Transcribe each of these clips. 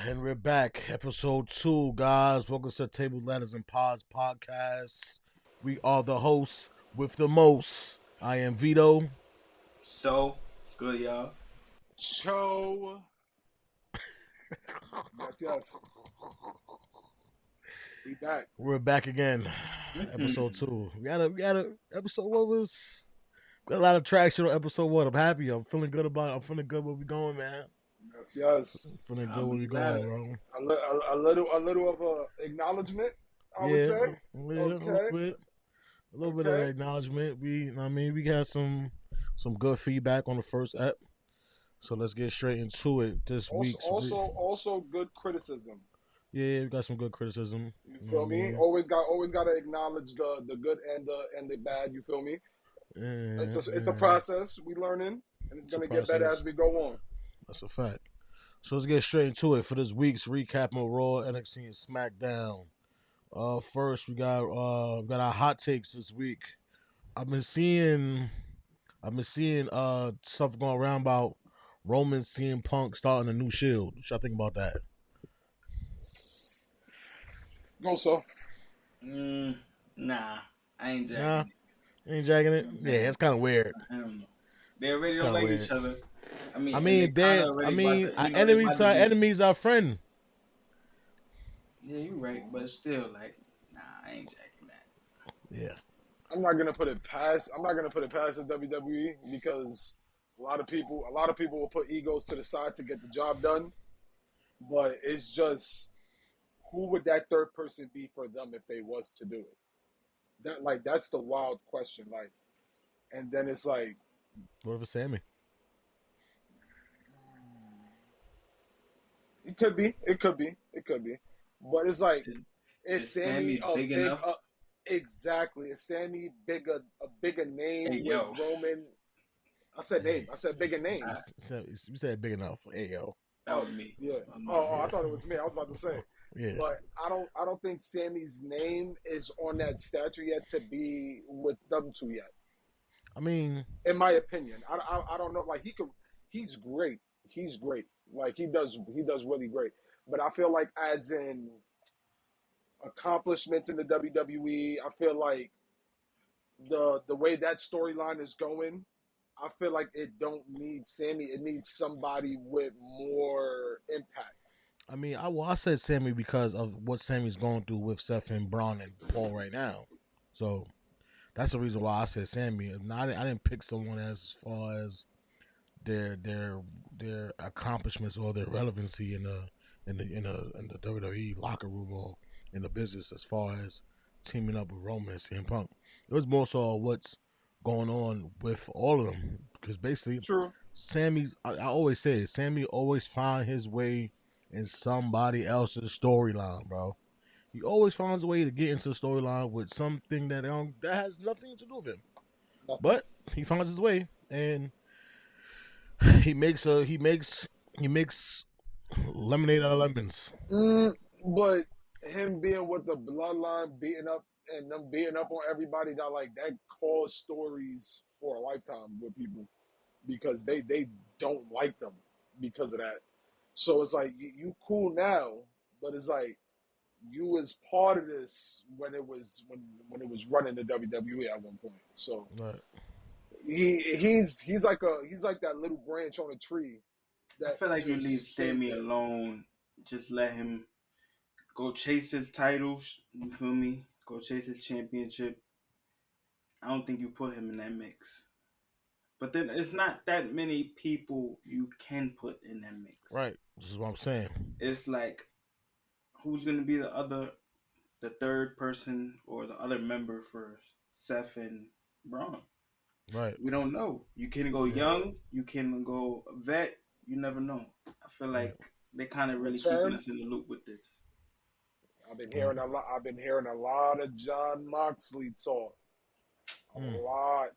And we're back. Episode 2, guys. Welcome to Table Ladders and Pods podcast. We are the hosts with the most. I am Vito. So, it's good, y'all. Cho. Yes. We back. We're back again. Episode 2. We had a episode. What was? Got a lot of traction on episode 1. I'm happy. I'm feeling good about it. I'm feeling good where we going, man. Yes. Feeling good I'll where be we glad. going, bro. A little of a acknowledgement, I would say. A little bit of acknowledgement. We got some good feedback on the first ep. So let's get straight into it this week. Also good criticism. Yeah, we got some good criticism. You feel me? Always got to acknowledge the good and the bad. You feel me? Yeah, It's a process. We learning, and it's gonna get better as we go on. That's a fact. So let's get straight into it for this week's recap of Raw, NXT, and Smackdown. First we got our hot takes this week. I've been seeing stuff going around about Roman CM Punk starting a new Shield. What y'all think about that? Go so. Nah, I ain't jacking Nah, it. ain't jacking it. Yeah, it's kind of weird. I don't know. They already don't like each other. Our enemies are friend. Yeah, you're right, but still, like, nah, I ain't jacking that. Yeah. I'm not gonna put it past the WWE because a lot of people will put egos to the side to get the job done, but it's just who would that third person be for them if they was to do it? That's the wild question. Like, and then it's like, what if it's Sammy? It could be, but it's like, is Sammy big enough? Exactly. Is Sammy a bigger name Hey, with Roman? I said name. I said bigger name. You said big enough. Hey yo. That was me. Yeah. Oh, I thought it was me. I was about to say. Yeah. But I don't think Sammy's name is on that stature yet to be with them two yet. I mean, in my opinion, I don't know. Like he's great. He's great. Like he does really great. But I feel like as in accomplishments in the WWE, I feel like the way that storyline is going, I feel like it don't need Sammy. It needs somebody with more impact. I mean, I said Sammy because of what Sammy's going through with Seth and Braun and Paul right now. So that's the reason why I said Sammy. I didn't pick someone as far as their accomplishments or their relevancy in the WWE locker room or in the business as far as teaming up with Roman and CM Punk. It was more so what's going on with all of them because basically, true. Sammy, I always say it, Sammy always find his way in somebody else's storyline, bro. He always finds a way to get into the storyline with something that has nothing to do with him. Nothing. But he finds his way, and he makes lemonade out of lemons. But him being with the bloodline, beating up on everybody, that caused stories for a lifetime with people because they don't like them because of that. So it's like you cool now, but it's like you was part of this when it was running the WWE at one point. So right. he's like that little branch on a tree. I feel like you leave Sammy alone. Just let him go chase his titles. You feel me? Go chase his championship. I don't think you put him in that mix. But then it's not that many people you can put in that mix. Right. This is what I'm saying. It's like, who's going to be the third person or the other member for Seth and Braun? Right. We don't know. You can go young. You can go vet. You never know. I feel like they kind of really keeping us in the loop with this. I've been hearing a lot of John Moxley talk. A lot.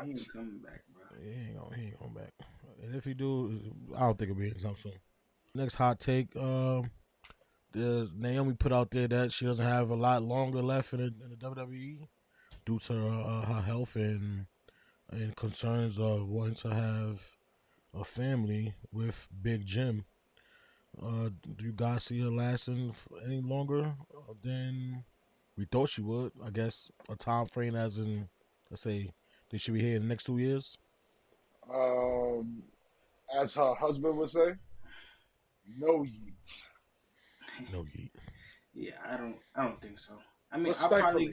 He ain't coming back, bro. He ain't going back. And if he do, I don't think it'll be anytime soon. Next hot take. Naomi put out there that she doesn't have a lot longer left in the WWE due to her health and concerns of wanting to have a family with Big Jim. Do you guys see her lasting any longer than we thought she would? I guess a time frame as in, let's say, they should be here in the next 2 years. Um, as her husband would say, no yeet. No yeet. Yeah, I don't think so. I mean, Respectfully,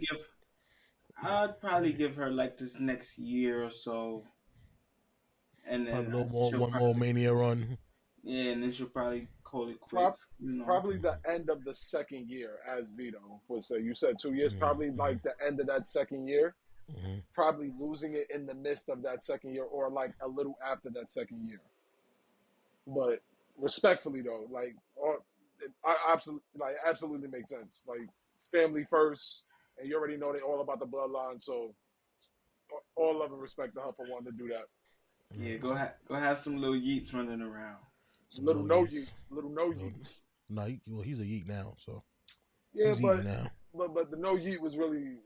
I'd probably give her like this next year or so, and Probably then a little more, she'll one more probably mania run. yeah, and then she'll probably call it prop, quits. You know. probably the end of the second year, as Vito would say. You said 2 years, probably Mm-hmm. like the end of that second year. Mm-hmm. Probably losing it in the midst of that second year, or like a little after that second year. But respectfully, though, like I absolutely makes sense. Like family first, and you already know they all about the bloodline, so all love and respect to her for wanting to do that. Yeah, go have some little yeets running around. Some little yeets. Little no Little, yeets. no, well, he's a yeet now, so Yeah, he's eating now. but the no yeet was really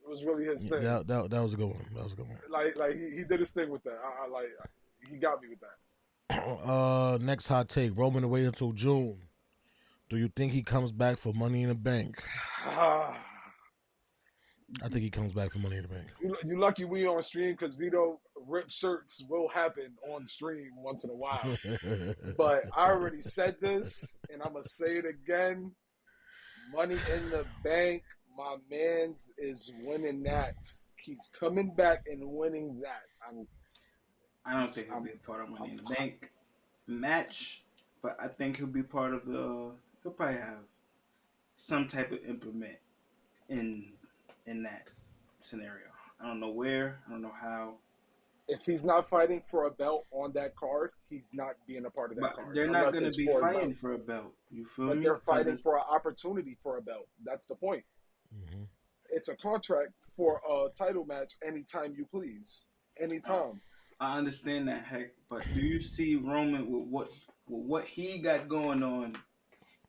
his thing. That was a good one. That was a good one. Like he did his thing with that. I like he got me with that. Next hot take: Roman to wait until June. Do you think he comes back for Money in the Bank? I think he comes back for Money in the Bank. You lucky we on stream because Vito rip shirts will happen on stream once in a while. But I already said this, and I'm gonna say it again. Money in the Bank, my man's is winning that. He's coming back and winning that. I don't think he'll be a part of Money in the Bank match, but I think he'll be part of the. He'll probably have some type of implement in that scenario. I don't know where. I don't know how. If he's not fighting for a belt on that card, he's not being a part of that But card. they're not going to be fighting for a belt. You feel me? But they're fighting for an opportunity for a belt. That's the point. Mm-hmm. It's a contract for a title match anytime you please. Anytime. I understand that, heck, but do you see Roman with what he got going on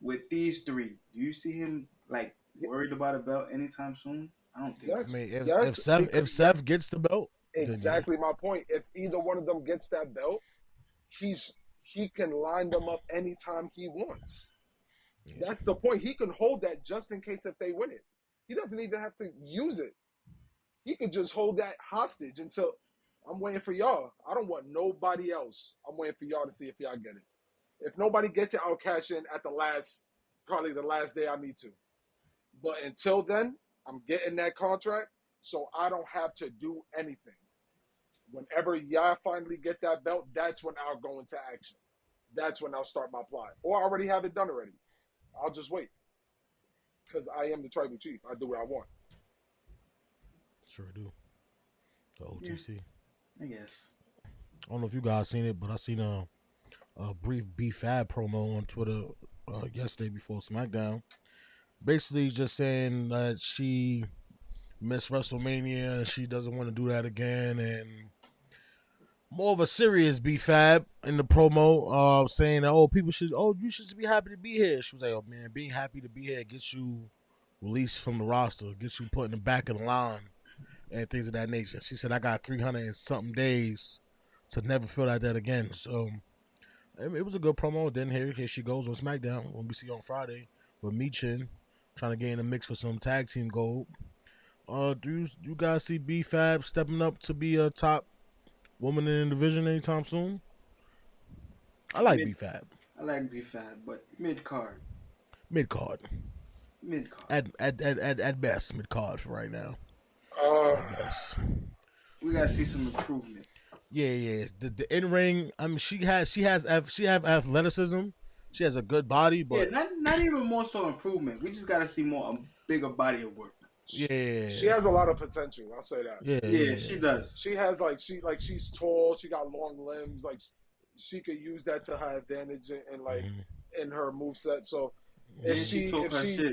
with these three? Do you see him like worried about a belt anytime soon? I don't think I so. mean, yes, if Seth gets the belt, exactly my point. If either one of them gets that belt, he can line them up anytime he wants. Yeah. That's the point. He can hold that just in case if they win it. He doesn't even have to use it. He could just hold that hostage until I'm waiting for y'all. I don't want nobody else. I'm waiting for y'all to see if y'all get it. If nobody gets it, I'll cash in at probably the last day I need to. But until then, I'm getting that contract, so I don't have to do anything. Whenever y'all finally get that belt, that's when I'll go into action. That's when I'll start my plot. Or I already have it done already. I'll just wait. Because I am the tribal chief. I do what I want. Sure do. The OTC. I guess. I don't know if you guys seen it, but I seen a brief B-Fab promo on Twitter yesterday before SmackDown. Basically just saying that she missed WrestleMania and she doesn't want to do that again, and more of a serious B-Fab in the promo, saying that, you should be happy to be here. She was like, oh man, being happy to be here gets you released from the roster, gets you put in the back of the line and things of that nature. She said, I got 300 and something days to never feel like that again. So it was a good promo. Then here she goes on SmackDown when we see on Friday with Michin trying to get in the mix for some tag team gold. Do you guys see B-Fab stepping up to be a top woman in the division anytime soon? I like B-Fab. I like B-Fab, but mid-card. Mid-card. At best, mid-card for right now. At best. We gotta see some improvement. Yeah. The in ring. I mean, she has athleticism. She has a good body, but not even more so improvement. We just gotta see a bigger body of work. Yeah, she has a lot of potential. I'll say that. Yeah, she does. She has she's tall. She got long limbs. Like she could use that to her advantage in her moveset. So if she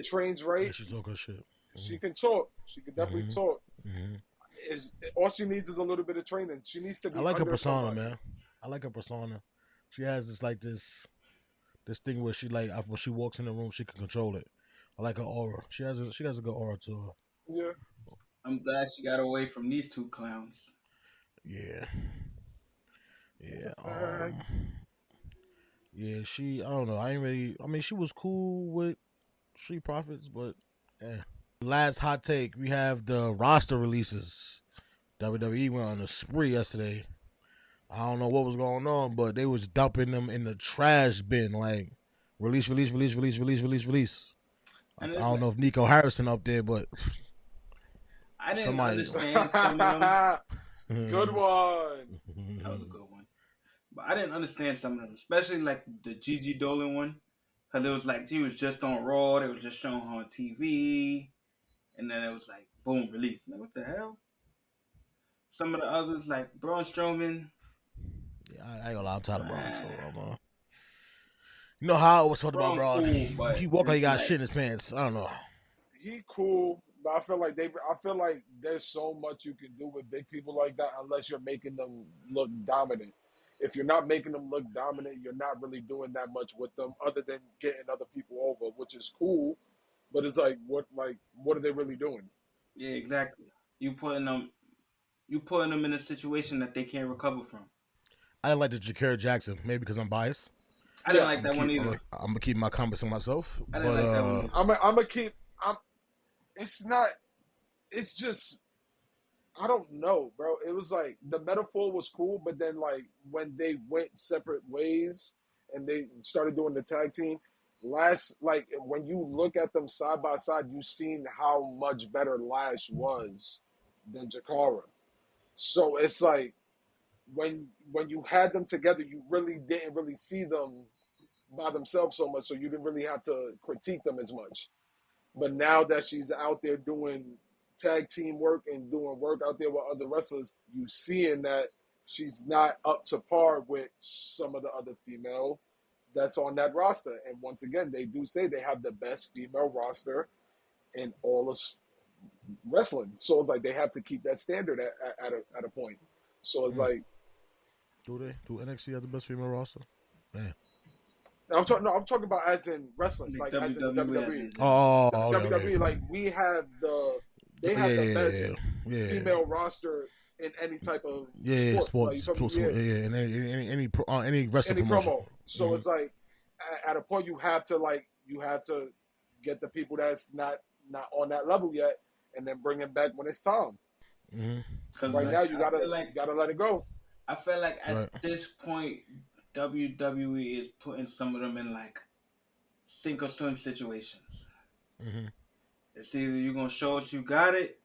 trains right, yeah, she talk her shit. She can talk. She can definitely talk. Is all she needs is a little bit of training. She needs to be. I like her persona, somebody. man. I like her persona. She has this thing where when she walks in the room, she can control it. I like her aura. She has a good aura to her. Yeah. I'm glad she got away from these two clowns. Yeah. Yeah, I don't know. I mean, she was cool with Street Profits, but yeah. Last hot take, we have the roster releases. WWE went on a spree yesterday. I don't know what was going on, but they was dumping them in the trash bin. Like, release, release, release, release, release, release, release. I And don't know if Nico Harrison up there, but I didn't somebody. understand some of them. Good one. That was a good one. But I didn't understand some of them, especially like the Gigi Dolan one. Because it was like she was just on Raw, they was just showing her on TV, and then it was like, boom, release. Like, what the hell? Some of the others, like Braun Strowman. Yeah, I ain't gonna lie, I'm tired of Braun, so I'm you know how I was talking about Braun. Cool, he walked like he got shit in his pants. I don't know. He cool, but I feel like there's so much you can do with big people like that unless you're making them look dominant. If you're not making them look dominant, you're not really doing that much with them other than getting other people over, which is cool. But it's like what are they really doing? Yeah, exactly. You putting them in a situation that they can't recover from. I didn't like the Jakara Jackson, maybe because I'm biased. I didn't like that one either. I'm gonna keep my comments on myself. I didn't like that one either. I'm gonna keep. It's not. It's just. I don't know, bro. It was like the metaphor was cool, but then like when they went separate ways and they started doing the tag team, like when you look at them side by side, you've seen how much better Lash was than Jakara. So it's like when you had them together, you really didn't really see them by themselves so much, so you didn't really have to critique them as much. But now that she's out there doing tag team work and doing work out there with other wrestlers, you seeing that she's not up to par with some of the other female that's on that roster. And once again, they do say they have the best female roster in all of wrestling. So it's like they have to keep that standard at a point. So it's like, do NXT have the best female roster? Man. I'm talking about as in wrestling, like as in WWE. Oh, WWE, like they have the best female roster in any type of sport. In any wrestling promotion. So it's like at a point you have to get the people that's not on that level yet, and then bring it back when it's time. Mm-hmm. Right now you gotta let it go. I feel like at this point, WWE is putting some of them in like sink or swim situations. Mm-hmm. It's either you're gonna show us you got it,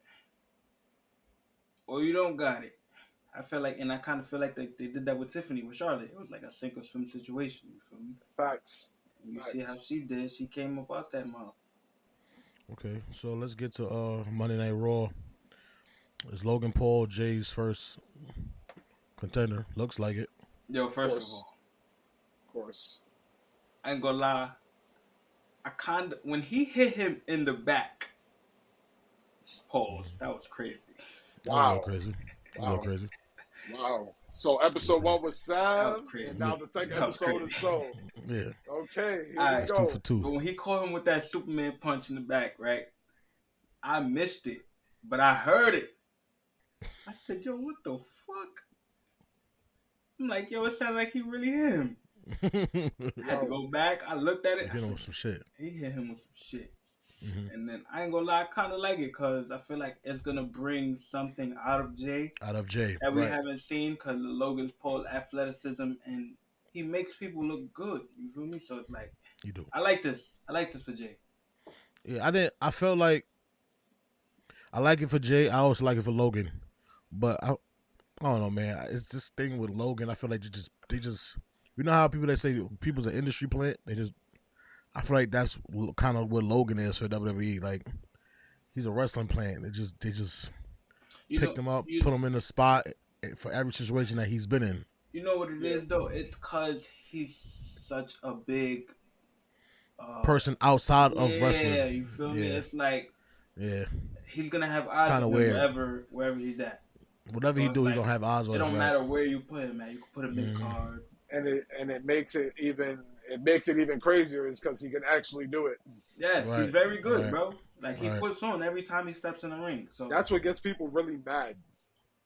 or you don't got it. I feel like, and I kind of feel like they did that with Tiffany with Charlotte. It was like a sink or swim situation. You feel me? Facts. And you see how she did. She came up out that mouth. Okay, so let's get to Monday Night Raw. Is Logan Paul Jay's first contender? Looks like it. Yo, first of all, of course, I ain't gonna lie. When he hit him in the back, pause. That was crazy. Wow, that was a little crazy. Wow. So episode 1 was Sam, and now the second episode is Soul. Yeah. Okay, here we go. 2 for 2. But when he caught him with that Superman punch in the back, right? I missed it, but I heard it. I said, yo, what the fuck? I'm like, yo, it sounded like he really hit him. I had to go back. I looked at it. He hit him with some shit. He hit him with some shit. Mm-hmm. And then I ain't gonna lie, I kind of like it because I feel like it's gonna bring something out of Jay. That we haven't seen because Logan's Paul athleticism and he makes people look good. You feel me? So it's like, you do. I like this. I like this for Jay. Yeah, I felt like I like it for Jay. I also like it for Logan, but I don't know, man. It's this thing with Logan. I feel like they just you know how people that say people's an industry plant. I feel like that's kind of what Logan is for WWE. Like he's a wrestling plant. They just picked him up, put him in a spot for every situation that he's been in. You know what it is though? It's because he's such a big person outside of wrestling. Yeah, you feel me? It's like he's gonna have eyes on him wherever he's at. Whatever he do, he's gonna have eyes on him. It don't matter where you put him at. You can put him mid card. And it makes it even crazier is because he can actually do it. Yes, he's very good, bro. Like he puts on every time he steps in the ring. So that's what gets people really mad.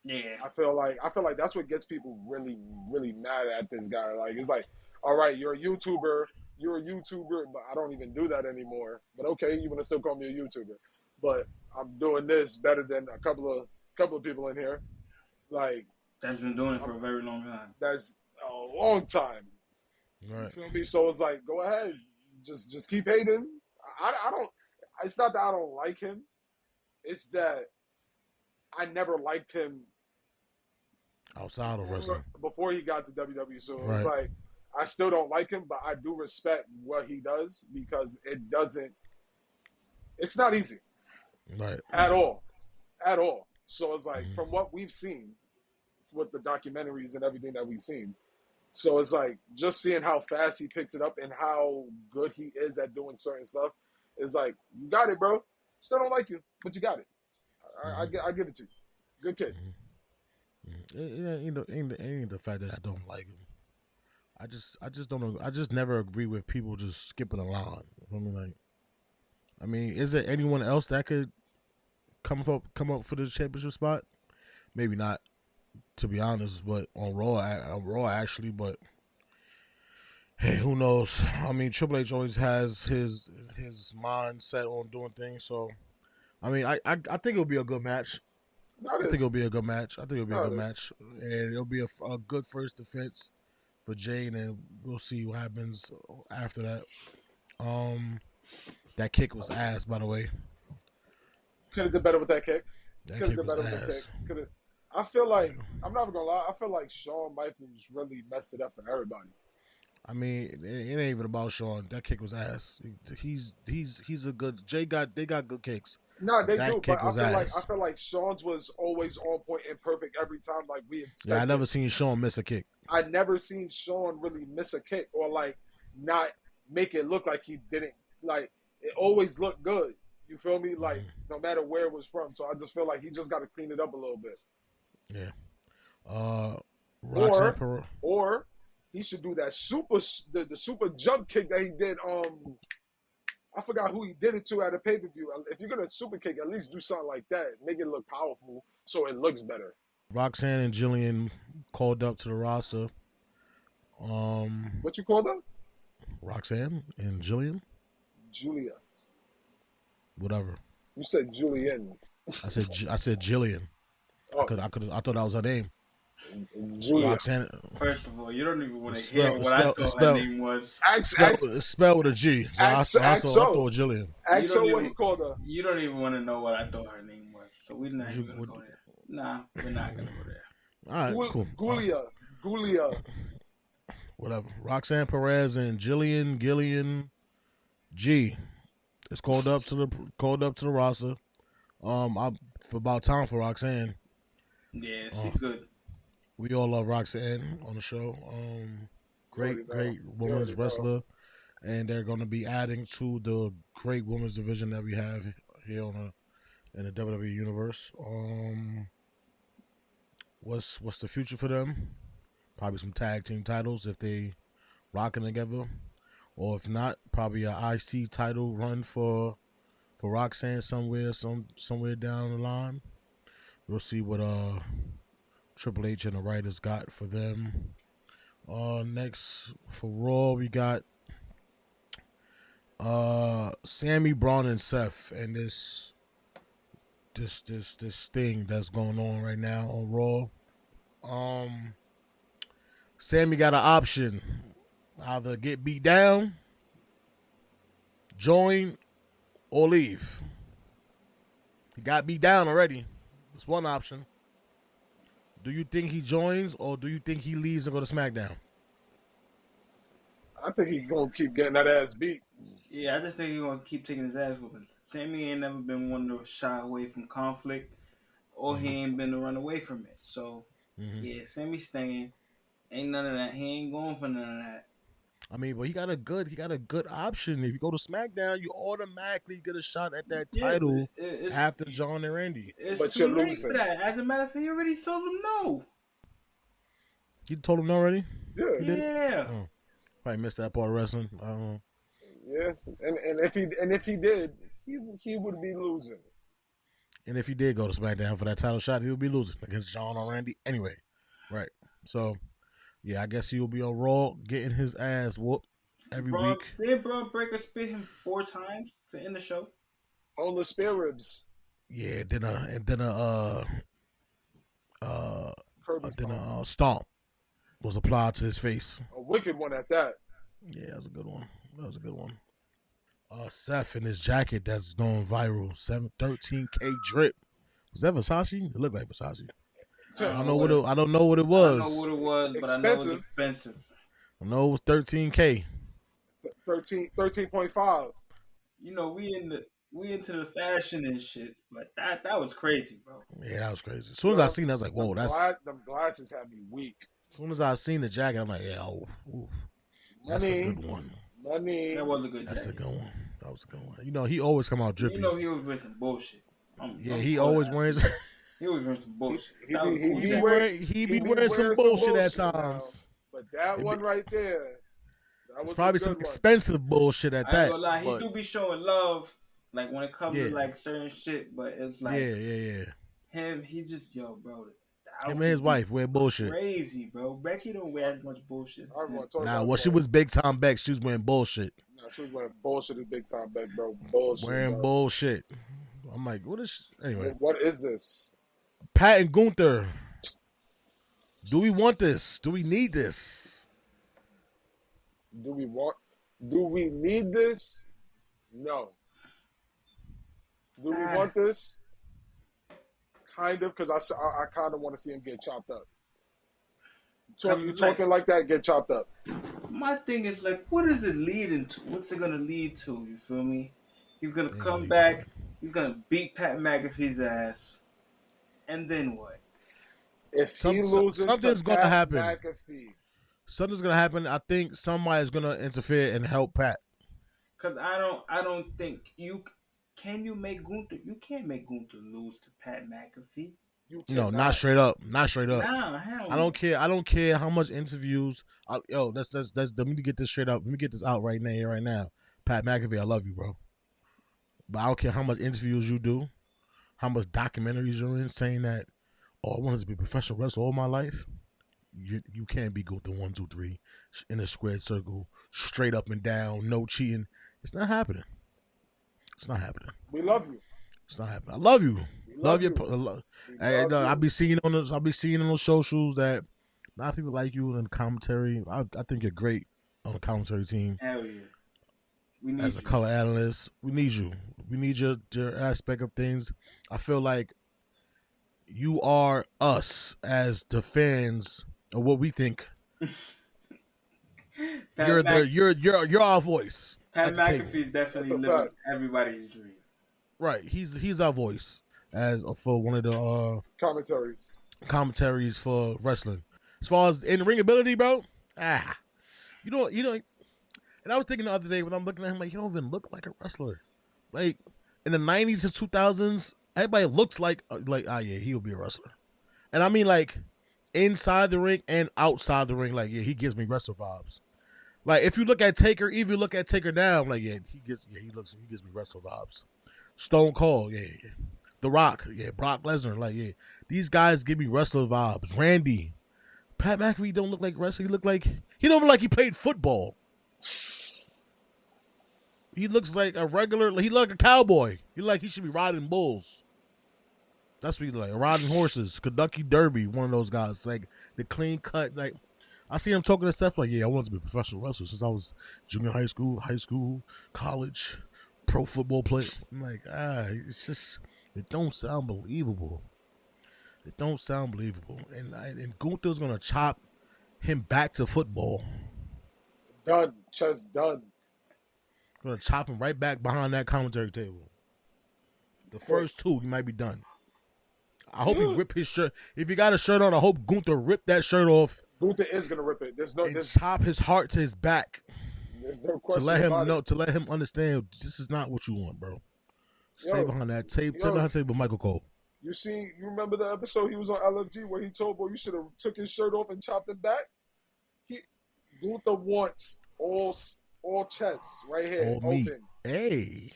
Yeah, I feel like that's what gets people really, really mad at this guy. Like it's like, all right, you're a YouTuber, but I don't even do that anymore. But okay, you want to still call me a YouTuber, but I'm doing this better than a couple of people in here. Like That's been doing it for a very long time. that's a long time. Right. You feel me? So it's like, go ahead, just keep hating. I don't. It's not that I don't like him. It's that I never liked him Outside of wrestling. before he got to WWE. So Right. it's like I still don't like him, but I do respect what he does because it's not easy. Right. At all. So it's like from what we've seen with the documentaries and everything that we've seen. So it's like just seeing how fast he picks it up and how good he is at doing certain stuff is like, you got it, bro. Still don't like you, but you got it. I give it to you. Good kid. It ain't the fact that I don't like him. I just don't know. I just never agree with people just skipping a line. I mean, is there anyone else that could come up for the championship spot? Maybe not, to be honest. But on Raw actually. But hey, who knows? I mean, Triple H always has his mind set on doing things. So, I mean, I think it'll be a good match. I think it'll be a good match. And it'll be a good first defense for Jade, and we'll see what happens after that. That kick was ass, by the way. Could have done better with that kick. That kick was ass. I feel like, I'm not gonna lie, I feel like Shawn Michaels really messed it up for everybody. I mean, it ain't even about Shawn. That kick was ass. He's a good. They got good kicks. No, they do, but I feel like Shawn's was always on point and perfect every time, like we expected. Yeah, I never seen Shawn miss a kick. I never seen Shawn really miss a kick or like not make it look like he didn't. Like it always looked good. You feel me? Like no matter where it was from. So I just feel like he just got to clean it up a little bit. Yeah. Or he should do that the super jump kick that he did. I forgot who he did it to at a pay-per-view. If you're gonna super kick, at least do something like that. Make it look powerful so it looks better. Roxanne and Jillian called up to the roster. What you called them? Roxanne and Jillian. Julia. Whatever. You said Julian. I said Jillian. Oh. I thought that was her name. Julia. Roxanne. First of all, you don't even want to hear what I thought her name was. It's spelled with a G. So I thought Jillian. What he called her. You don't even want to know what I thought her name was. So we're not even going to go there. Nah, we're not going to go there. All right, cool. Gulia. Whatever. Roxanne Perez and Gillian G. It's called up to the roster. About time for Roxanne. Yeah, she's good. We all love Roxanne on the show. Great women's wrestler, and they're going to be adding to the great women's division that we have here in the WWE universe. What's the future for them? Probably some tag team titles if they rocking together, or if not, probably a IC title run for Roxanne somewhere down the line. We'll see what Triple H and the writers got for them. Next for Raw, we got Sammy, Braun, and Seth, and this thing that's going on right now on Raw. Sammy got an option: either get beat down, join, or leave. He got beat down already. That's one option. Do you think he joins, or do you think he leaves and go to SmackDown? I think he's gonna keep getting that ass beat. Yeah, I just think he's gonna keep taking his ass whoopings. Sammy ain't never been one to shy away from conflict, or he ain't been to run away from it. So yeah, Sammy's staying. Ain't none of that. He ain't going for none of that. I mean, but he got a good option. If you go to SmackDown, you automatically get a shot at that title after John and Randy. But you're losing. For that. As a matter of fact, he already told him no. You told him no already? Yeah. Oh, probably missed that part of wrestling. I don't know. Yeah, and if he did, he would be losing. And if he did go to SmackDown for that title shot, he would be losing against John or Randy anyway. Right. So, Yeah, I guess he'll be on Raw getting his ass whooped every week. Did Braun Breaker spit him 4 times to end the show? On the spare ribs. Yeah, then Kirby stomp. stomp was applied to his face. A wicked one at that. Yeah, that was a good one. Seth in his jacket that's going viral. 13K drip. Was that Versace? It looked like Versace. I don't know what it was. I don't know what it was, It's but I know it was expensive. expensive. I know it was 13K. 13.5. You know, we into the fashion and shit, but that was crazy, bro. Yeah, that was crazy. As soon as I seen it, I was like, whoa, them glasses had me weak. As soon as I seen the jacket, I'm like, yeah, that's a good one. Money. That was a good jacket. That's a good one. That was a good one. You know, he always come out drippy. You know, he was wearing some bullshit. He always wears. He was wearing some bullshit. He be wearing some bullshit at times. But that one right there, it's probably some expensive bullshit at that. I ain't gonna lie, he do be showing love, like when it comes to like certain shit. But it's like, him, he just bro. Him and his wife wear bullshit. Crazy, bro. Becky don't wear as much bullshit. Nah, she was big time Beck, she was wearing bullshit. Nah, she was wearing bullshit as big time Beck, bro. Bullshit. Wearing bullshit. I'm like, what is? Anyway, what is this? Pat and Gunther. Do we want this? Do we need this? Do we need this? No. Do we want this? Kind of, because I kind of want to see him get chopped up. Talking like that, get chopped up. My thing is like, what is it leading to? What's it gonna lead to? You feel me? He's gonna come back. He's gonna beat Pat McAfee's ass, and then what? If he loses, something's gonna happen. McAfee. Something's gonna happen. I think somebody's gonna interfere and help Pat. Cause I don't think you can. You can't make Gunther lose to Pat McAfee. No, not straight up. Not straight up. Nah, hell I don't care. I don't care how much interviews. That's. Let me get this straight up. Let me get this out right now. Pat McAfee, I love you, bro. But I don't care how much interviews you do, how much documentaries you're in, saying that, I wanted to be a professional wrestler all my life. You can't be Gunther 1, 2, 3 in a squared circle, straight up and down, no cheating. It's not happening. It's not happening. We love you. It's not happening. I love you. Love you. I be seeing on those socials that a lot of people like you in the commentary. I think you're great on the commentary team. Hell yeah. We need as a color analyst, we need you. We need your aspect of things. I feel like you are us as the fans of what we think. You're our voice. Pat McAfee is definitely living everybody's dream. Right, he's our voice as for one of the commentaries for wrestling. As far as in ring ability, bro, you know. And I was thinking the other day when I'm looking at him, like, he don't even look like a wrestler. Like in the 90s and 2000s, everybody looks like he'll be a wrestler. And I mean, like inside the ring and outside the ring, like he gives me wrestler vibes. Like if you look at Taker, even look at Taker now, I'm like he gives me wrestler vibes. Stone Cold, The Rock, Brock Lesnar, like these guys give me wrestler vibes. Randy, Pat McAfee don't look like wrestler. He don't look like he played football. He looks like a regular. He look like a cowboy. He should be riding bulls. That's what he like, riding horses, Kentucky Derby. One of those guys, like the clean cut. Like I see him talking to stuff like, I wanted to be a professional wrestler since I was junior high school, college, pro football player. I'm like, it's just it don't sound believable. And Gunther's gonna chop him back to football. Done. Just done. Gonna chop him right back behind that commentary table. The first two, he might be done. I hope he rip his shirt. If he got a shirt on, I hope Gunther rip that shirt off. Gunther is gonna rip it. Chop his heart to his back. There's no question to let him understand this is not what you want, bro. Stay behind that tape. Stay behind the table, Michael Cole. You remember the episode he was on LFG where he told boy you should have took his shirt off and chopped it back? Gunther wants all chests right here, all open. Meat. Hey,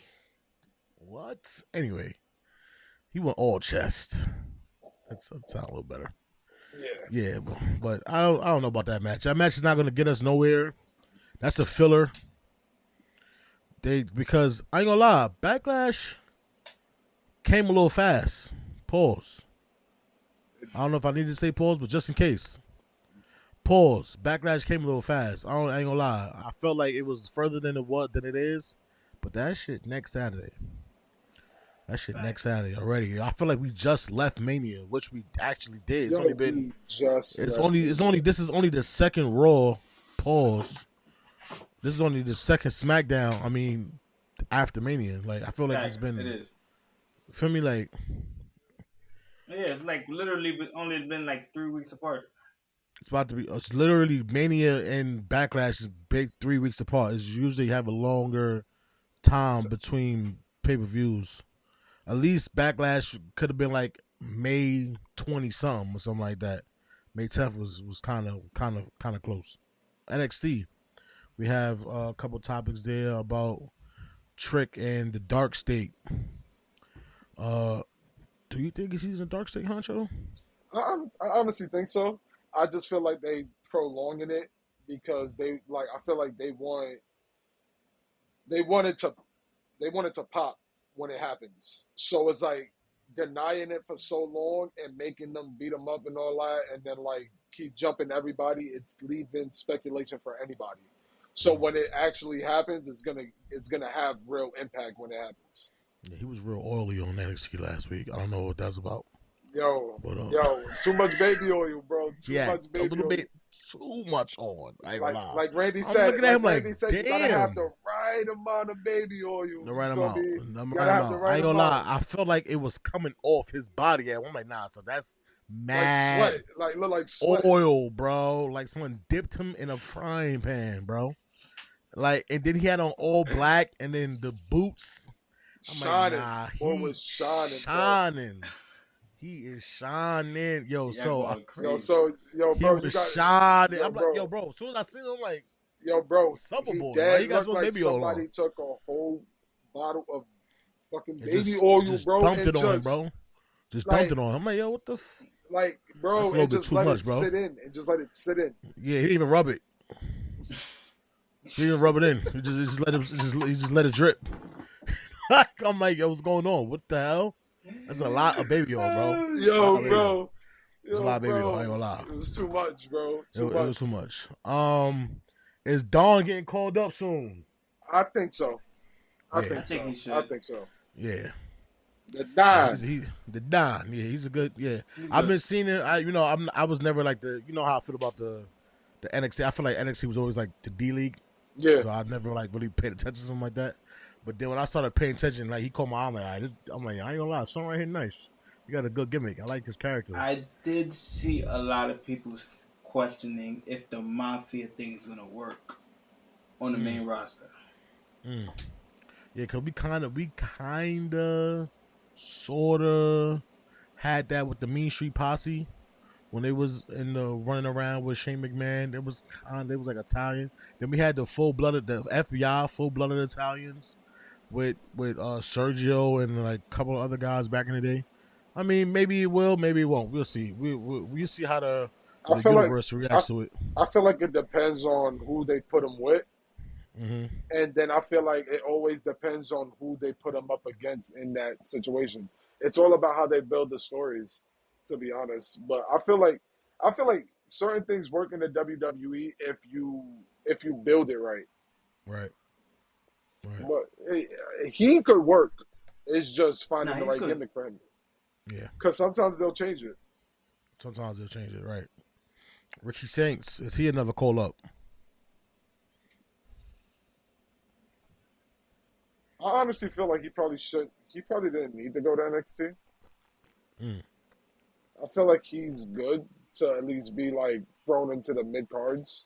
what? Anyway, he want all chest. That sounds a little better. Yeah. Yeah, but I don't know about that match. That match is not going to get us nowhere. That's a filler. Because I ain't gonna lie, Backlash came a little fast. Pause. I don't know if I need to say pause, but just in case. Pause. Backlash came a little fast. I ain't gonna lie. I felt like it was further than it is, but that shit next Saturday. That shit next Saturday already. I feel like we just left Mania, which we actually did. It's only been. This is only the second Raw. Pause. This is only the second SmackDown. I mean, after Mania, like I feel like it's been. It is. Feel me, like. Yeah, it's like literally only been like 3 weeks apart. It's about to be. It's literally Mania and Backlash is big 3 weeks apart. It's usually have a longer time between pay-per-views. At least Backlash could have been like May 20 something or something like that. May 10th was kind of close. NXT. We have a couple topics there about Trick and the Dark State. Do you think he's in the Dark State, Honcho? I honestly think so. I just feel like they prolonging it because I feel like they wanted to pop when it happens. So it's like denying it for so long and making them beat them up and all that, and then like keep jumping everybody. It's leaving speculation for anybody. So when it actually happens, it's gonna have real impact when it happens. Yeah, he was real oily on NXT last week. I don't know what that's about. Yo, too much baby oil, bro. Too much baby a little oil. bit too much on. Like Randy said, you gotta have the right amount of baby oil. The right amount. I ain't gonna lie. I felt like it was coming off his body. I'm like, nah. So that's mad. Look like sweat. Oil, bro. Like someone dipped him in a frying pan, bro. Like, and then he had on all black, and then the boots. Shining. Like, nah, he was shining. Shining. He is shining. Yo, bro, you got shining. I'm like, yo, bro. As soon as I seen him, I'm like, yo, bro, Supper Boy. Like, you got like baby oil somebody on. took a whole bottle of fucking baby oil, bro, dumped and it on him, bro. Just dumped it on him. I'm like, yo, what the like, bro, and just let it sit in. And just let it sit in. Yeah, he didn't even rub it. He didn't rub it in. He just let it drip. I'm like, yo, what's going on? What the hell? That's a lot of baby oil, bro. Yo, bro. It's a lot of baby oil. I ain't gonna lie. It was too much, bro. It was too much. Is Dawn getting called up soon? I think so. I think he should. I think so. Yeah. The Don. The Don. Yeah, he's a good. Yeah, I've been seeing it. I was never like the. You know how I feel about the NXT. I feel like NXT was always like the D League. Yeah. So I never like really paid attention to something like that. But then when I started paying attention, like he called my eye, I'm like, I ain't gonna lie, song right here nice. You got a good gimmick. I like this character. I did see a lot of people questioning if the Mafia thing is gonna work on the main roster. Yeah, cause we kind of, sorta had that with the Mean Street Posse when they was in the running around with Shane McMahon. They was like Italian. Then we had the FBI full-blooded Italians with Sergio and like a couple of other guys back in the day. I mean, maybe it will, maybe it won't. We'll see. We'll see how the universe reacts to it. I feel like it depends on who they put them with. Mm-hmm. And then I feel like it always depends on who they put them up against in that situation. It's all about how they build the stories, to be honest. But I feel like certain things work in the WWE if you build it right. Right. But he could work. It's just finding the right gimmick for him. Yeah. Because sometimes they'll change it. Right. Ricky Saints, is he another call up? I honestly feel like he probably didn't need to go to NXT. I feel like he's good to at least be like thrown into the mid cards.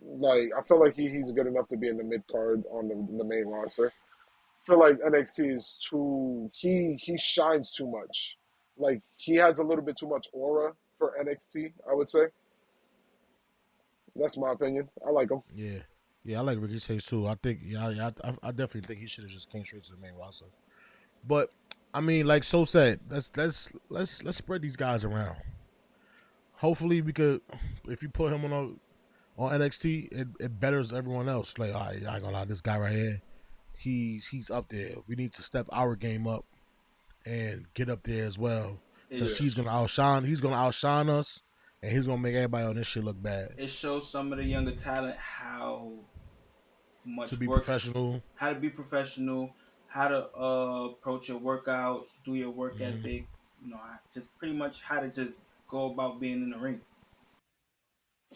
Like I feel like he's good enough to be in the mid card on the main roster. I feel like NXT is too he shines too much. Like he has a little bit too much aura for NXT, I would say. That's my opinion. I like him. Yeah, I like Ricky Saints too. I think, I definitely think he should have just came straight to the main roster. But I mean, like So said, let's spread these guys around. hopefully we could, if you put him on NXT, it betters everyone else. Like, all right, I ain't gonna lie, this guy right here, he's up there. We need to step our game up and get up there as well, because he's gonna outshine us, and he's gonna make everybody on this shit look bad. It shows some of the younger talent how much To be work, professional, how to be professional, how to approach your workouts, do your work ethic. You know, just pretty much how to just go about being in the ring.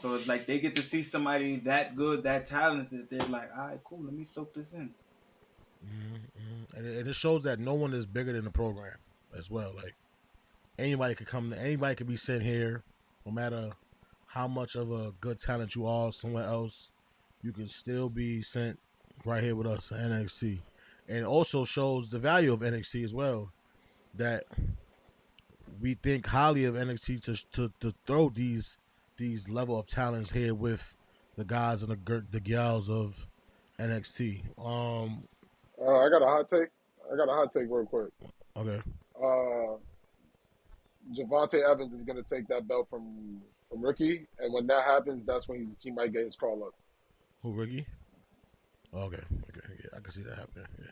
So it's like they get to see somebody that good, that talented. They're like, all right, cool. Let me soak this in. and it shows that no one is bigger than the program as well. Like, anybody could come, anybody could be sent here, no matter how much of a good talent you are somewhere else. You can still be sent right here with us at NXT, and it also shows the value of NXT as well. That we think highly of NXT to throw these level of talents here with the guys and the gals of NXT. I got a hot take. Real quick. Okay. Javante Evans is going to take that belt from Ricky, and when that happens, that's when he might get his call up. Who, Ricky? Okay, yeah, I can see that happening. Yeah.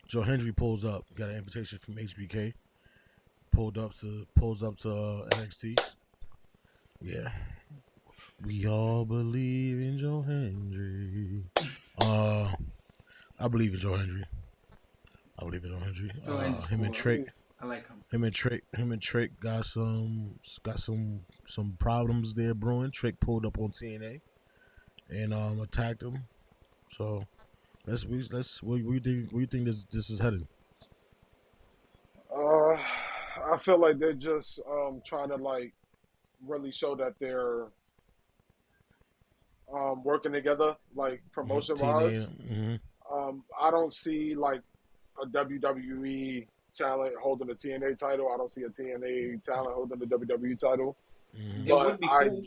Joe Hendry pulls up, got an invitation from HBK. Pulls up to NXT. Yeah. We all believe in Joe Hendry. I believe in Joe Hendry. Him and Trick. I like him. Him and Trick got some problems there brewing. Trick pulled up on TNA and attacked him. So let's where you think this is headed? I feel like they're just trying to like really show that they're working together, like promotion wise. I don't see like a WWE talent holding a TNA title. I don't see a TNA talent holding the WWE title. It would be cool.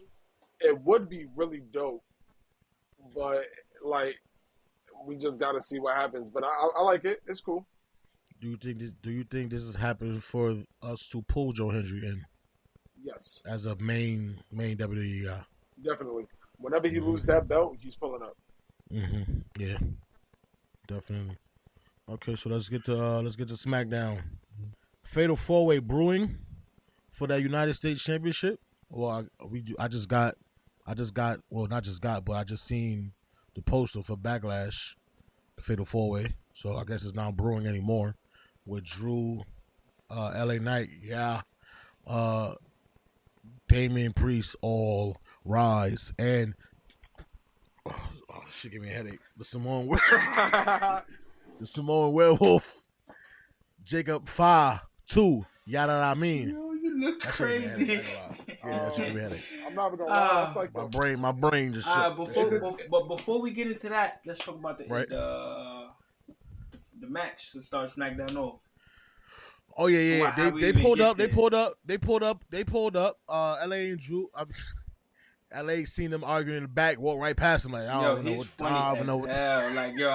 It would be really dope, but like we just got to see what happens. But I like it. It's cool. Do you think this is happening for us to pull Joe Hendry in? Yes. As a main WWE guy. Definitely. Whenever he loses that belt, he's pulling up. Yeah. Definitely. Okay, so let's get to SmackDown. Fatal 4-Way brewing for that United States Championship. Well, I just seen the poster for Backlash, the Fatal 4-Way. So I guess it's not brewing anymore. With Drew, LA Knight, Damian Priest, all rise, and shit gave me a headache. The Samoan Werewolf, Jacob 5-2, yada I mean. Yo, you look crazy. That shit gave me a headache. I'm not even gonna lie. That's like my brain just shut. But before we get into that, let's talk about the match to start SmackDown off. Oh yeah. They pulled up. LA and Drew. LA seen them arguing in the back, walk right past him like, I don't know what time. Like, yo,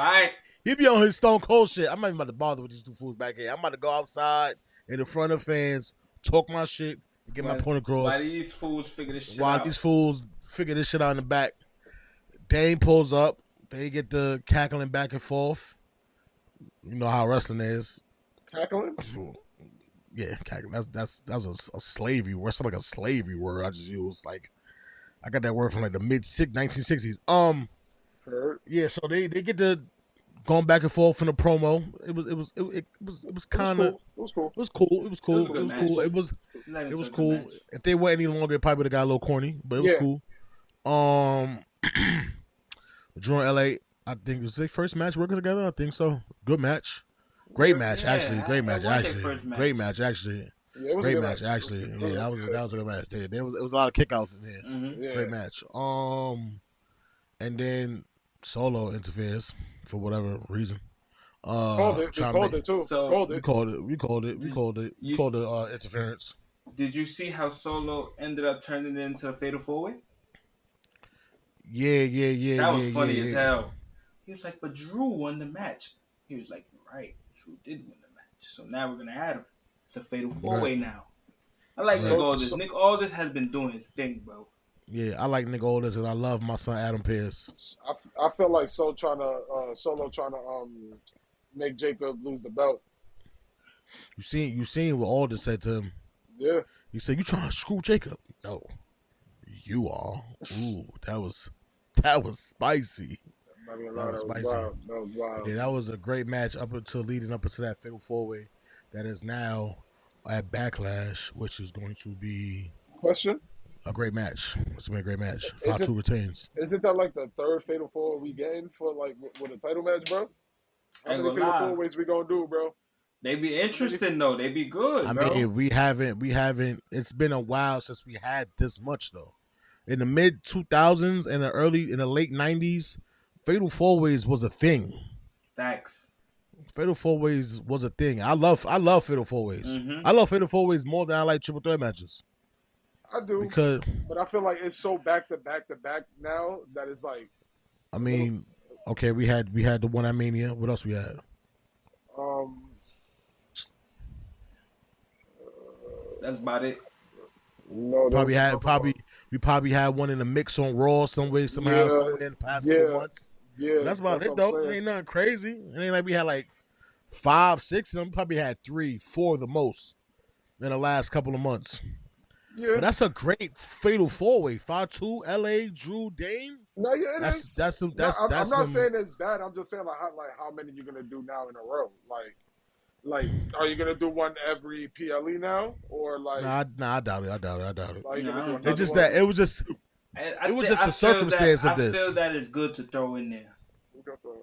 he be on his Stone Cold shit. I'm not even about to bother with these two fools back here. I'm about to go outside in the front of fans, talk my shit, and get my point across. While these fools figure this shit out in the back. Dane pulls up. They get the cackling back and forth. You know how wrestling is. Cackling? Yeah, cackling. That was a slavery word. It's like a slavery word I just used. Like, I got that word from like the mid 1960s. Yeah. So they get to going back and forth in the promo. It was kind of cool. It was cool. If they were any longer, it probably would have got a little corny, but it was cool. Drew and LA, I think it was their first match working together. I think so. Good match. Great match, actually. Great match, actually. Great match, actually. Yeah, that was a good match. There was a lot of kickouts in there. Great match. And then Solo interferes for whatever reason. We called it too. We called it interference. Did you see how Solo ended up turning it into a Fatal 4-Way? Yeah. That was funny as hell. He was like, but Drew won the match. He was like, right, Drew did win the match. So now we're going to add him. It's a Fatal 4-Way now. I like Nick Right. Aldis. Nick Aldis has been doing his thing, bro. Yeah, I like Nick Aldis, and I love my son Adam Pearce. I feel like Solo trying to make Jacob lose the belt. You seen what Aldis said to him? Yeah. He said, "You trying to screw Jacob?" No, you are. Ooh, that was spicy. I mean, That was spicy. wild. That was wild. Yeah, that was a great match leading up into that fatal 4-way that is now at Backlash, which is going to be Question? a great match. It's gonna be a great match. Fatu retains. Isn't that like the third fatal 4 we getting for like with a title match, bro? How many fatal 4-ways we gonna do, bro? They be interesting though. They be good. I bro. mean, we haven't. It's been a while since we had this much though. In the mid 2000s and in the late 90s, fatal 4-ways was a thing. Facts. Fatal 4-ways was a thing. I love fatal 4-ways. Mm-hmm. I love fatal 4-ways more than I like triple threat matches. I do, but I feel like it's so back to back now that it's like. I mean, okay, we had the one at Mania. What else we had? That's about it. No, we probably had one in the mix on Raw somewhere somewhere in the past couple months. Yeah, that's about it though. It ain't nothing crazy. It ain't like we had like 5, 6 of them. Probably had 3, 4 the most in the last couple of months. Yeah, but that's a great fatal 4-way. Fatu, LA, Drew, Dame. No, yeah, I'm not saying it's bad. I'm just saying like how many you're gonna do now in a row? Like, are you gonna do one every PLE now, or like? Nah, I doubt it. Like, it's just that it was just a circumstance of this. I feel that it's good to throw in there.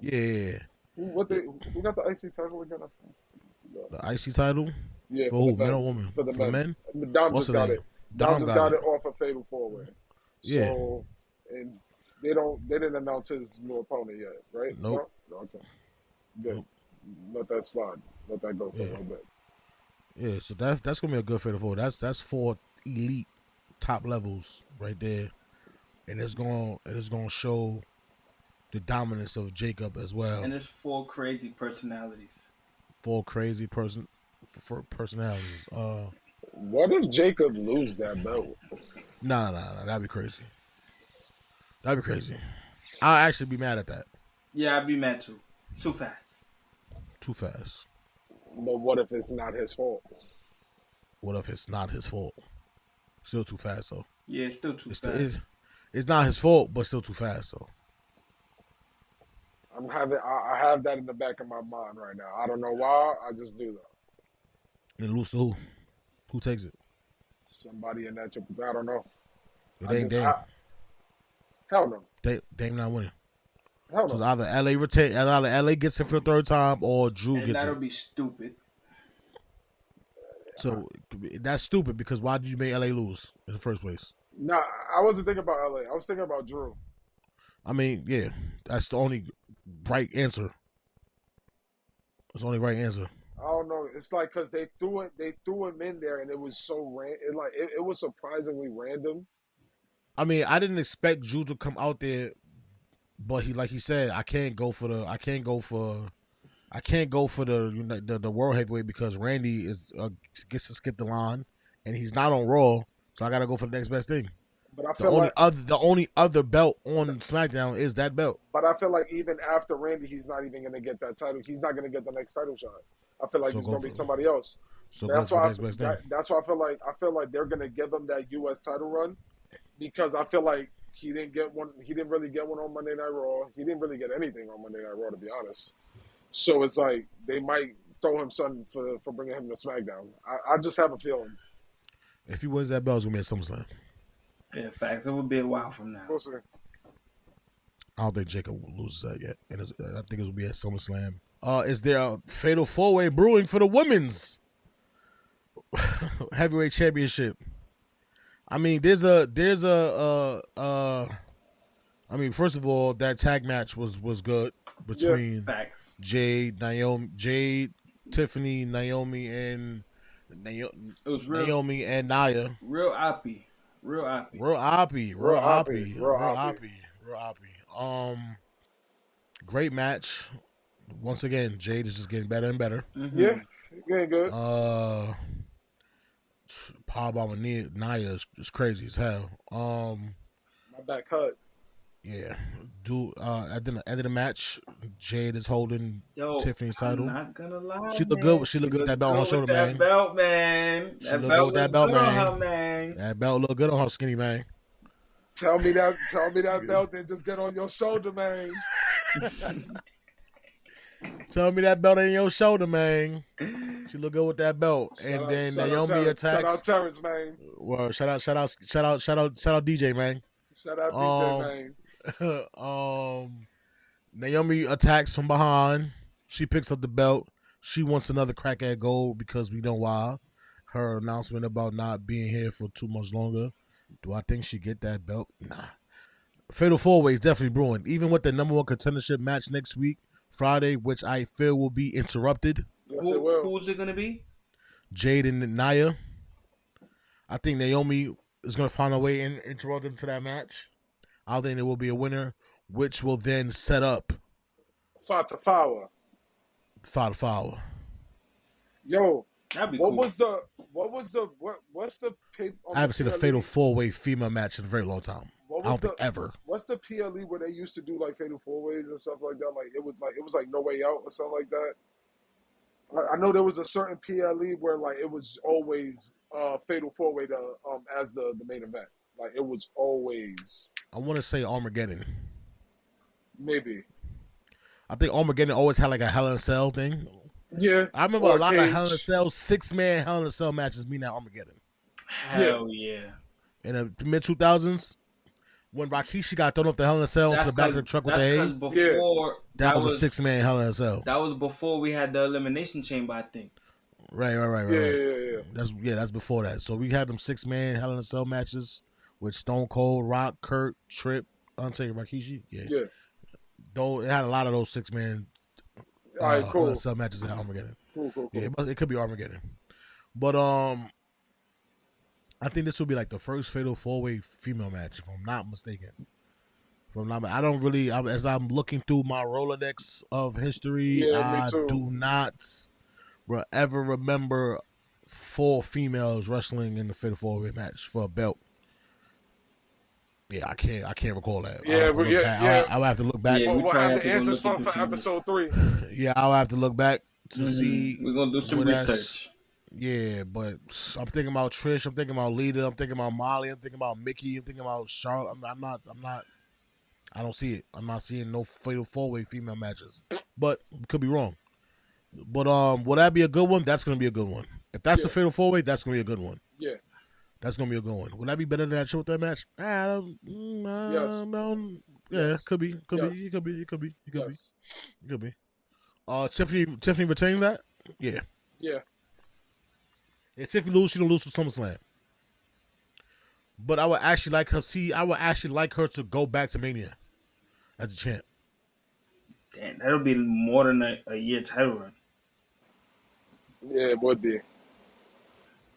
Yeah. Who got the IC title again? The IC title? Yeah. For who? Men or women? For the men. Dom just got it. Dom just got it off a fatal 4-way. Yeah. So, and they didn't announce his new opponent yet, right? Nope. No? Okay. Good. Nope. Let that slide. Let that go for a little bit. Yeah, so that's gonna be a good fatal 4. That's 4 elite top levels right there, and it's gonna show the dominance of Jacob as well. And it's 4 crazy personalities. 4 crazy personalities. What if Jacob lose that belt? Nah, that'd be crazy. That'd be crazy. I'll actually be mad at that. Yeah, I'd be mad too. Too fast. But what if it's not his fault? What if it's not his fault? Still too fast, though. Yeah, it's still too fast. It's not his fault, but still too fast, though. I have that in the back of my mind right now. I don't know why. I just do that. And lose to who? Who takes it? Somebody in that triple. I don't know. It ain't Dame. Hell no. Dame not winning. Hell no. So either LA gets it for the 3rd time or Drew gets it. That'll be stupid. So that's stupid because why did you make LA lose in the first place? Nah, I wasn't thinking about LA. I was thinking about Drew. I mean, yeah, that's the only right answer. That's the only right answer. I don't know. It's like because they threw him in there and it was so it was surprisingly random. I mean, I didn't expect Drew to come out there, but like he said, I can't go for the world heavyweight because Randy gets to skip the line and he's not on Raw, so I got to go for the next best thing. But I feel the only other belt on SmackDown is that belt. But I feel like even after Randy, he's not even going to get that title. He's not going to get the next title shot. I feel like it's going to be somebody else. So that's why I feel like they're going to give him that U.S. title run because I feel like he didn't get one. He didn't really get one on Monday Night Raw. He didn't really get anything on Monday Night Raw, to be honest. So it's like they might throw him something for bringing him to SmackDown. I just have a feeling. If he wins that belt, it's going to be at SummerSlam. Yeah, facts. It will be a while from now. We'll see. I don't think Jacob loses that yet. And I think it will be at SummerSlam. Is there a fatal 4-way brewing for the women's heavyweight championship? I mean, there's a I mean, first of all, that tag match was good between Jade, Tiffany, Naomi, and Naomi and Nia. Real oppy. Great match. Once again, Jade is just getting better and better. Mm-hmm. Yeah, getting good. Powerbomb and Nia is crazy as hell. My back hurt. Yeah. At the end of the match, Jade is holding Tiffany's I'm title. not gonna lie, She look man. good. She look good with that belt on her shoulder, that man. belt, man. She That look good with that belt, good on man. her, man. That belt look good on her skinny, man. Tell me that belt didn't just get on your shoulder, man. Tell me that belt ain't your shoulder, man. She look good with that belt. And then Naomi attacks. Shout out Terrence, man. Well, shout out DJ, man. Shout out DJ, man. Naomi attacks from behind. She picks up the belt. She wants another crack at gold because we know why. Her announcement about not being here for too much longer. Do I think she get that belt? Nah. Fatal 4-Way is definitely brewing. Even with the number 1 contendership match next week, Friday, which I feel will be interrupted. Yes, it will. Who's it gonna be? Jade and Nia. I think Naomi is gonna find a way and interrupt them to that match. I think there will be a winner, which will then set up Fata Power. Yo, that'd be what cool. what's the I haven't seen a Fatal 4-Way female match in a very long time. I don't think ever. What's the PLE where they used to do like Fatal 4-Ways and stuff like that? Like it was like No Way Out or something like that. I know there was a certain PLE where like it was always Fatal 4-Way as the main event. Like it was always. I want to say Armageddon. Maybe. I think Armageddon always had like a Hell in a Cell thing. Yeah. I remember a lot of Hell in a Cell 6-man Hell in a Cell matches being at Armageddon. Hell yeah. In the mid 2000s, when Rikishi got thrown off the Hell in a Cell into the back of the truck with the hay. Before that was a 6-man Hell in a Cell. That was before we had the Elimination Chamber, I think. Right. Yeah. That's before that. So we had them 6-man Hell in a Cell matches with Stone Cold, Rock, Kurt, Tripp, Undertaker, Rikishi. Yeah. Though it had a lot of those 6-man Hell in a Cell matches at Armageddon. Cool. Yeah, it could be Armageddon. But I think this will be like the first Fatal 4-Way female match, if I'm not mistaken. I don't really, as I'm looking through my Rolodex of history, I do not ever remember 4 females wrestling in the Fatal 4-Way match for a belt. Yeah, I can't recall that. I'll have to look back. We'll have the answers for episode 3. Yeah, I'll have to look back to see. We're gonna do some research. Yeah, but I'm thinking about Trish. I'm thinking about Lita. I'm thinking about Molly. I'm thinking about Mickey. I'm thinking about Charlotte. I'm not. I don't see it. I'm not seeing no Fatal 4-Way female matches. But could be wrong. But will that be a good one? That's gonna be a good one. If that's a Fatal 4-Way, that's gonna be a good one. Yeah. That's gonna be a good one. Will that be better than that show with that match? Yes. No. Yeah, could be. It could be. Tiffany retains that? Yeah. Yeah. If Tiffany lose, she don't lose to SummerSlam. But I would actually like her. I would actually like her to go back to Mania as a champ. Damn, that'll be more than a year title run. Yeah, it would be.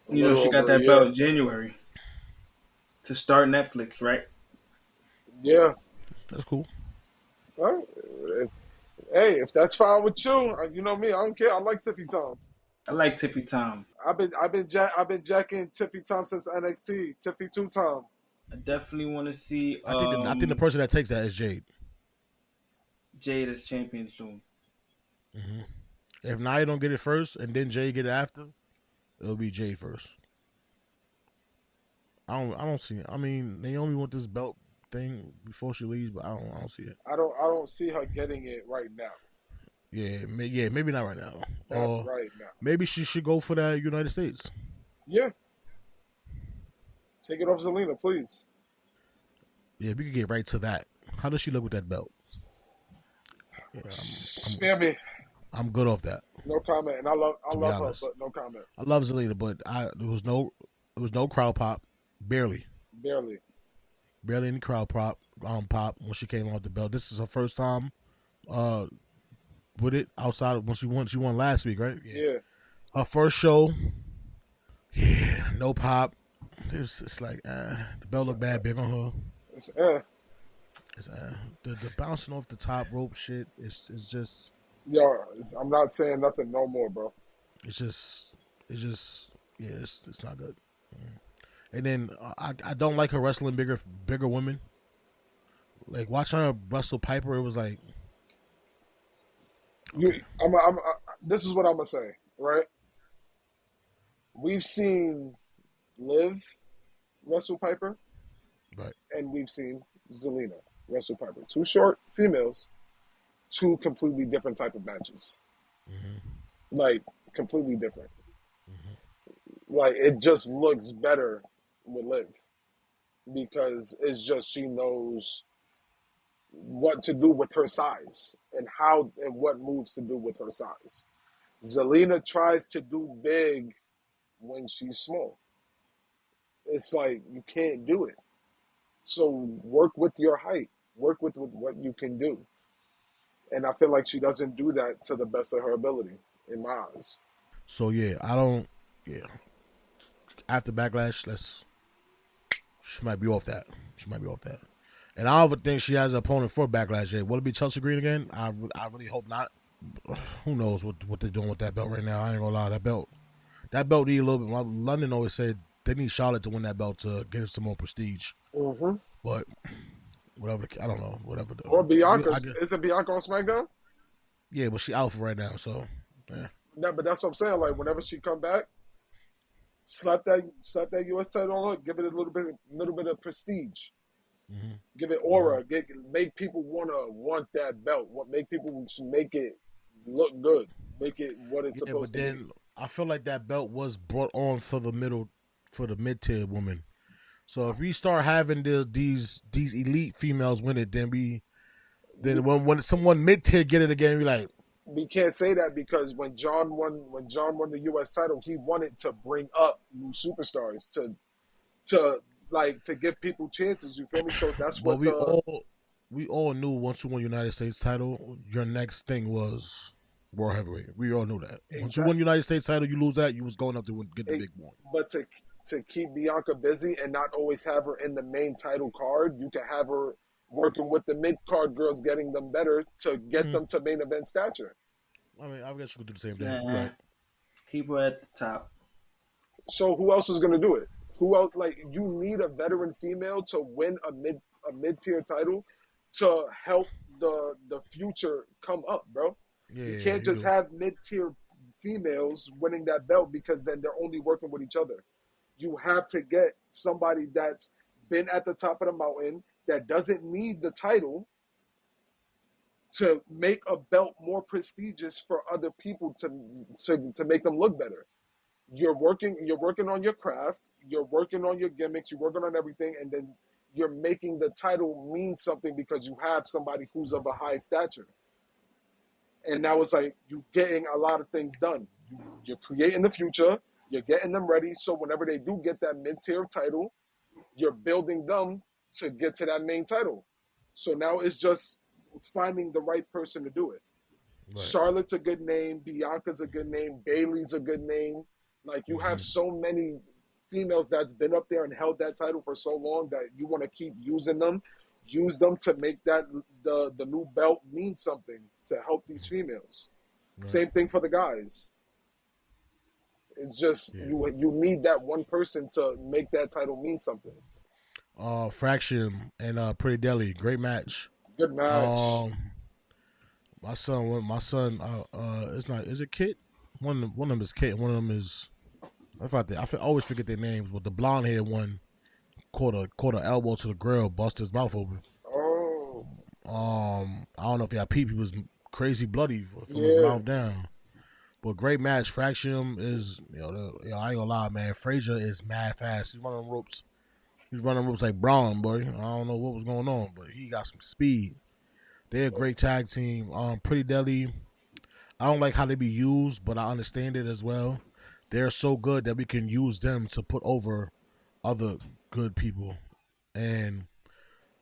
You know, she got that belt in January to start Netflix, right? Yeah, that's cool. All right. Hey, if that's fine with you, you know me. I don't care. I like Tiffy Tom. I like Tiffy Tom. I've been jacking Tiffy Tom since NXT. Tiffy 2 Tom. I definitely want to see. I think the person that takes that is Jade. Jade is champion soon. Mm-hmm. If Nia don't get it first and then Jade get it after, it'll be Jade first. I don't see it. I mean, Naomi want this belt thing before she leaves, but I don't see it. I don't see her getting it right now. Yeah, maybe not right now. Not right now. Maybe she should go for that United States. Yeah. Take it off Zelina, please. Yeah, we could get right to that. How does she look with that belt? Yeah, Spare me. I'm good off that. No comment, and I love her, but no comment. I love Zelina, but there was no crowd pop, barely any crowd pop when she came out the belt. This is her first time with it outside of when she won last week, right? Yeah. Her first show. Yeah, no pop. It's like the belt looked bad big on her. It's the bouncing off the top rope shit. It's just. Yo, I'm not saying nothing no more, bro. It's just. Yeah, it's not good. And then I don't like her wrestling bigger women. Like watching her wrestle Piper, it was like You, okay, this is what I'm gonna say, right? We've seen Liv wrestle Piper, right. and we've seen Zelina wrestle Piper. Two short females, two completely different type of matches. Mm-hmm. Like completely different. Mm-hmm. Like it just looks better with Liv because it's just she knows what to do with her size and how and what moves to do with her size. Zelina tries to do big when she's small. It's like you can't do it. So work with your height. Work with what you can do. And I feel like she doesn't do that to the best of her ability, in my eyes. So yeah, I don't. Yeah, after Backlash, she might be off that. She might be off that. And I don't even think she has an opponent for Backlash yet. Will it be Chelsea Green again? I really hope not. Who knows what they're doing with that belt right now? I ain't gonna lie, that belt need a little bit. London always said they need Charlotte to win that belt to get her some more prestige. Mm-hmm. But whatever, I don't know. Whatever Or though. Bianca's. Isn't Bianca on SmackDown? Yeah, but she out for right now. So yeah. No, but that's what I'm saying. Like whenever she come back, slap that US title on her, give it a little bit of prestige. Mm-hmm. Give it aura. Make people want that belt. Make people make it look good. Make it what it's Yeah, but supposed to then be. I feel like that belt was brought on for the mid tier woman. So if we start having these elite females win it, then when someone mid tier get it again, we like We can't say that because when John won the US title, he wanted to bring up new superstars to give people chances. You feel me? So that's but what the we all knew once you won United States title, your next thing was World Heavyweight. We all knew that. Once you won exact. United States title, you lose that, you was going up to get the big one. But to keep Bianca busy and not always have her in the main title card, you can have her working with the mid card girls, getting them better to get them to main event stature. I mean, I guess you could do the same thing. You're Nah, right. keep her at the top. So who else is going to do it? Who else? Like you need a veteran female to win a mid tier title to help the future come up, bro. Yeah, You yeah, can't you just do. have mid tier females winning that belt because then they're only working with each other. You have to get somebody that's been at the top of the mountain that doesn't need the title to make a belt more prestigious for other people to make them look better. You're working on your craft, you're working on your gimmicks, you're working on everything, and then you're making the title mean something because you have somebody who's of a high stature. And now it's like you're getting a lot of things done. You're creating the future, you're getting them ready, so whenever they do get that mid-tier title, you're building them to get to that main title. So now it's just finding the right person to do it. Right. Charlotte's a good name. Bianca's a good name. Bailey's a good name. Like you have so many females that's been up there and held that title for so long that you want to keep using them. Use them to make that the new belt mean something to help these females. Right. Same thing for the guys. It's just Yeah. you need that one person to make that title mean something. Fraction and Pretty Deli, great match. Good match. My son, it's not. Is it Kit? One of them is Kit. One of them is. Always forget their names. But the blonde haired one caught a elbow to the grill, bust his mouth open. Oh, I don't know if y'all peep. He was crazy bloody from his yeah. mouth down. But great match. Fraction is I ain't gonna lie, man. Frazier is mad fast. He's running ropes. He's running ropes like Braun, boy. I don't know what was going on, but he got some speed. They're a great tag team. Pretty Deli. I don't like how they be used, but I understand it as well. They're so good that we can use them to put over other good people, and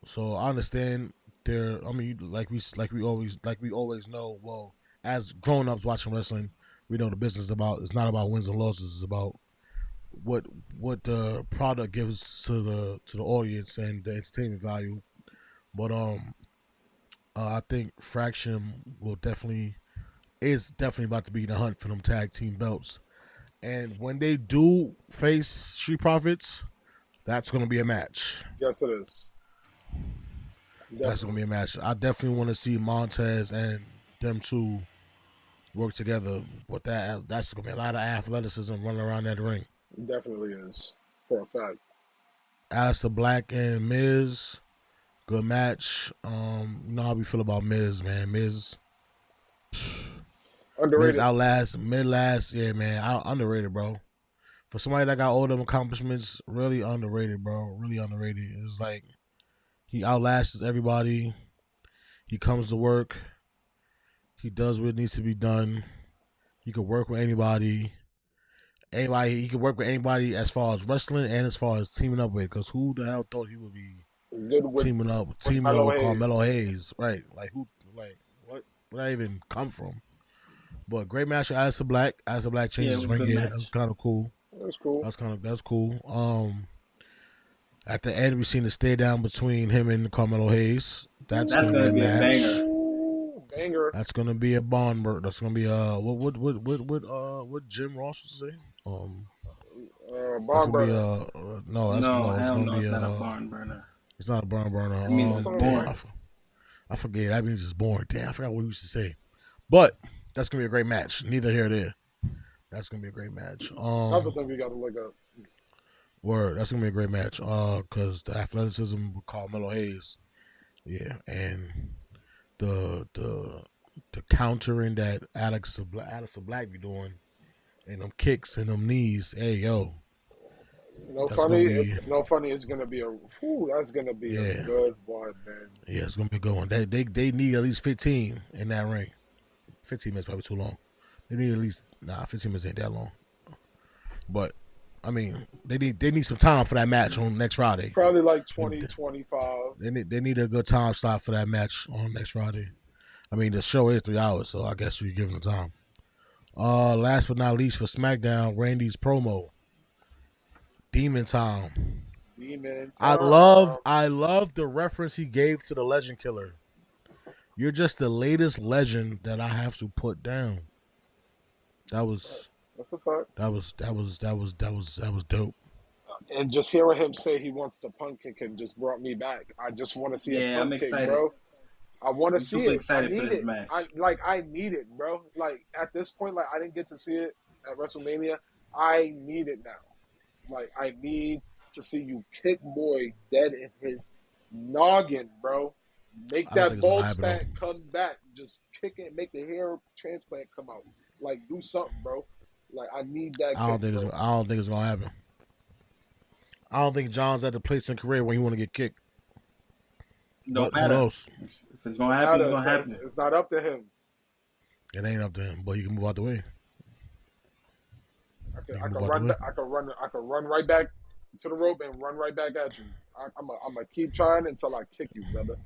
so I understand. I mean, like we always know. Well, as grown ups watching wrestling, we know the business about. It's not about wins and losses. It's about what the product gives to the audience and the entertainment value. But I think Fraction is definitely about to be in the hunt for them tag team belts. And when they do face Street Profits, That's going to be a match. Yes, it is. That's going to be a match. I definitely want to see Montez and them two work together. But that's going to be a lot of athleticism running around that ring. Definitely is, for a fact. Aleister Black and Miz, good match. You know how we feel about Miz, man. Miz Underrated. Yeah, man. Underrated, bro. For somebody that got all them accomplishments, really underrated, bro. Really underrated. It's like he outlasts everybody. He comes to work. He does what needs to be done. He can work with anybody. He can work with anybody as far as wrestling and as far as teaming up with. Because who the hell thought he would be teaming up with Carmelo Hayes? Right? Like who? Like what? Where that even come from? But great match with Aleister Black. Aleister Black changes his ring gear. That was kind of cool. That's cool. That's cool. At the end, we seen the stay down between him and Carmelo Hayes. That's gonna be a match. Banger. That's gonna be a barn burner. That's gonna be what Jim Ross would say. Barn burner. It's gonna be not a barn burner. It's not a barn burner. I mean, it's boring. I forget. That means it's boring. Damn, I forgot what we used to say. But that's gonna be a great match. Neither here nor there. That's gonna be a great match. Another thing we gotta look up. Word. That's gonna be a great match. Cause the athleticism with Carmelo Hayes. Yeah, and the countering that Aleister Black be doing, and them kicks and them knees. Hey yo. No funny. It's gonna be that's gonna be a good one, man. Yeah, it's gonna be a good one. They need at least 15 in that ring. 15 minutes probably too long. They need at least 15 minutes ain't that long. But I mean, they need some time for that match on next Friday. Probably like 20, 25. They need a good time slot for that match on next Friday. I mean, the show is 3 hours, so I guess we give them time. Last but not least for SmackDown, Randy's promo. Demon Time. I love the reference he gave to the Legend Killer. You're just the latest legend that I have to put down. That's a fact. That was dope. And just hearing him say he wants to punk kick him just brought me back. I just want to see a punk kick, bro. I want to see it. Excited I need for this it. match. I need it, bro. Like at this point, like I didn't get to see it at WrestleMania. I need it now. Like I need to see you kick boy dead in his noggin, bro. Make that bald spot come back. Just kick it. Make the hair transplant come out. Like do something, bro. Like I need that. I don't think it's gonna happen. I don't think John's at the place in career when he want to get kicked. No matter. If it's gonna happen, it's gonna happen. It's not up to him. It ain't up to him, but he can move out the way. I can run right back to the rope and run right back at you. I'm gonna keep trying until I kick you, brother.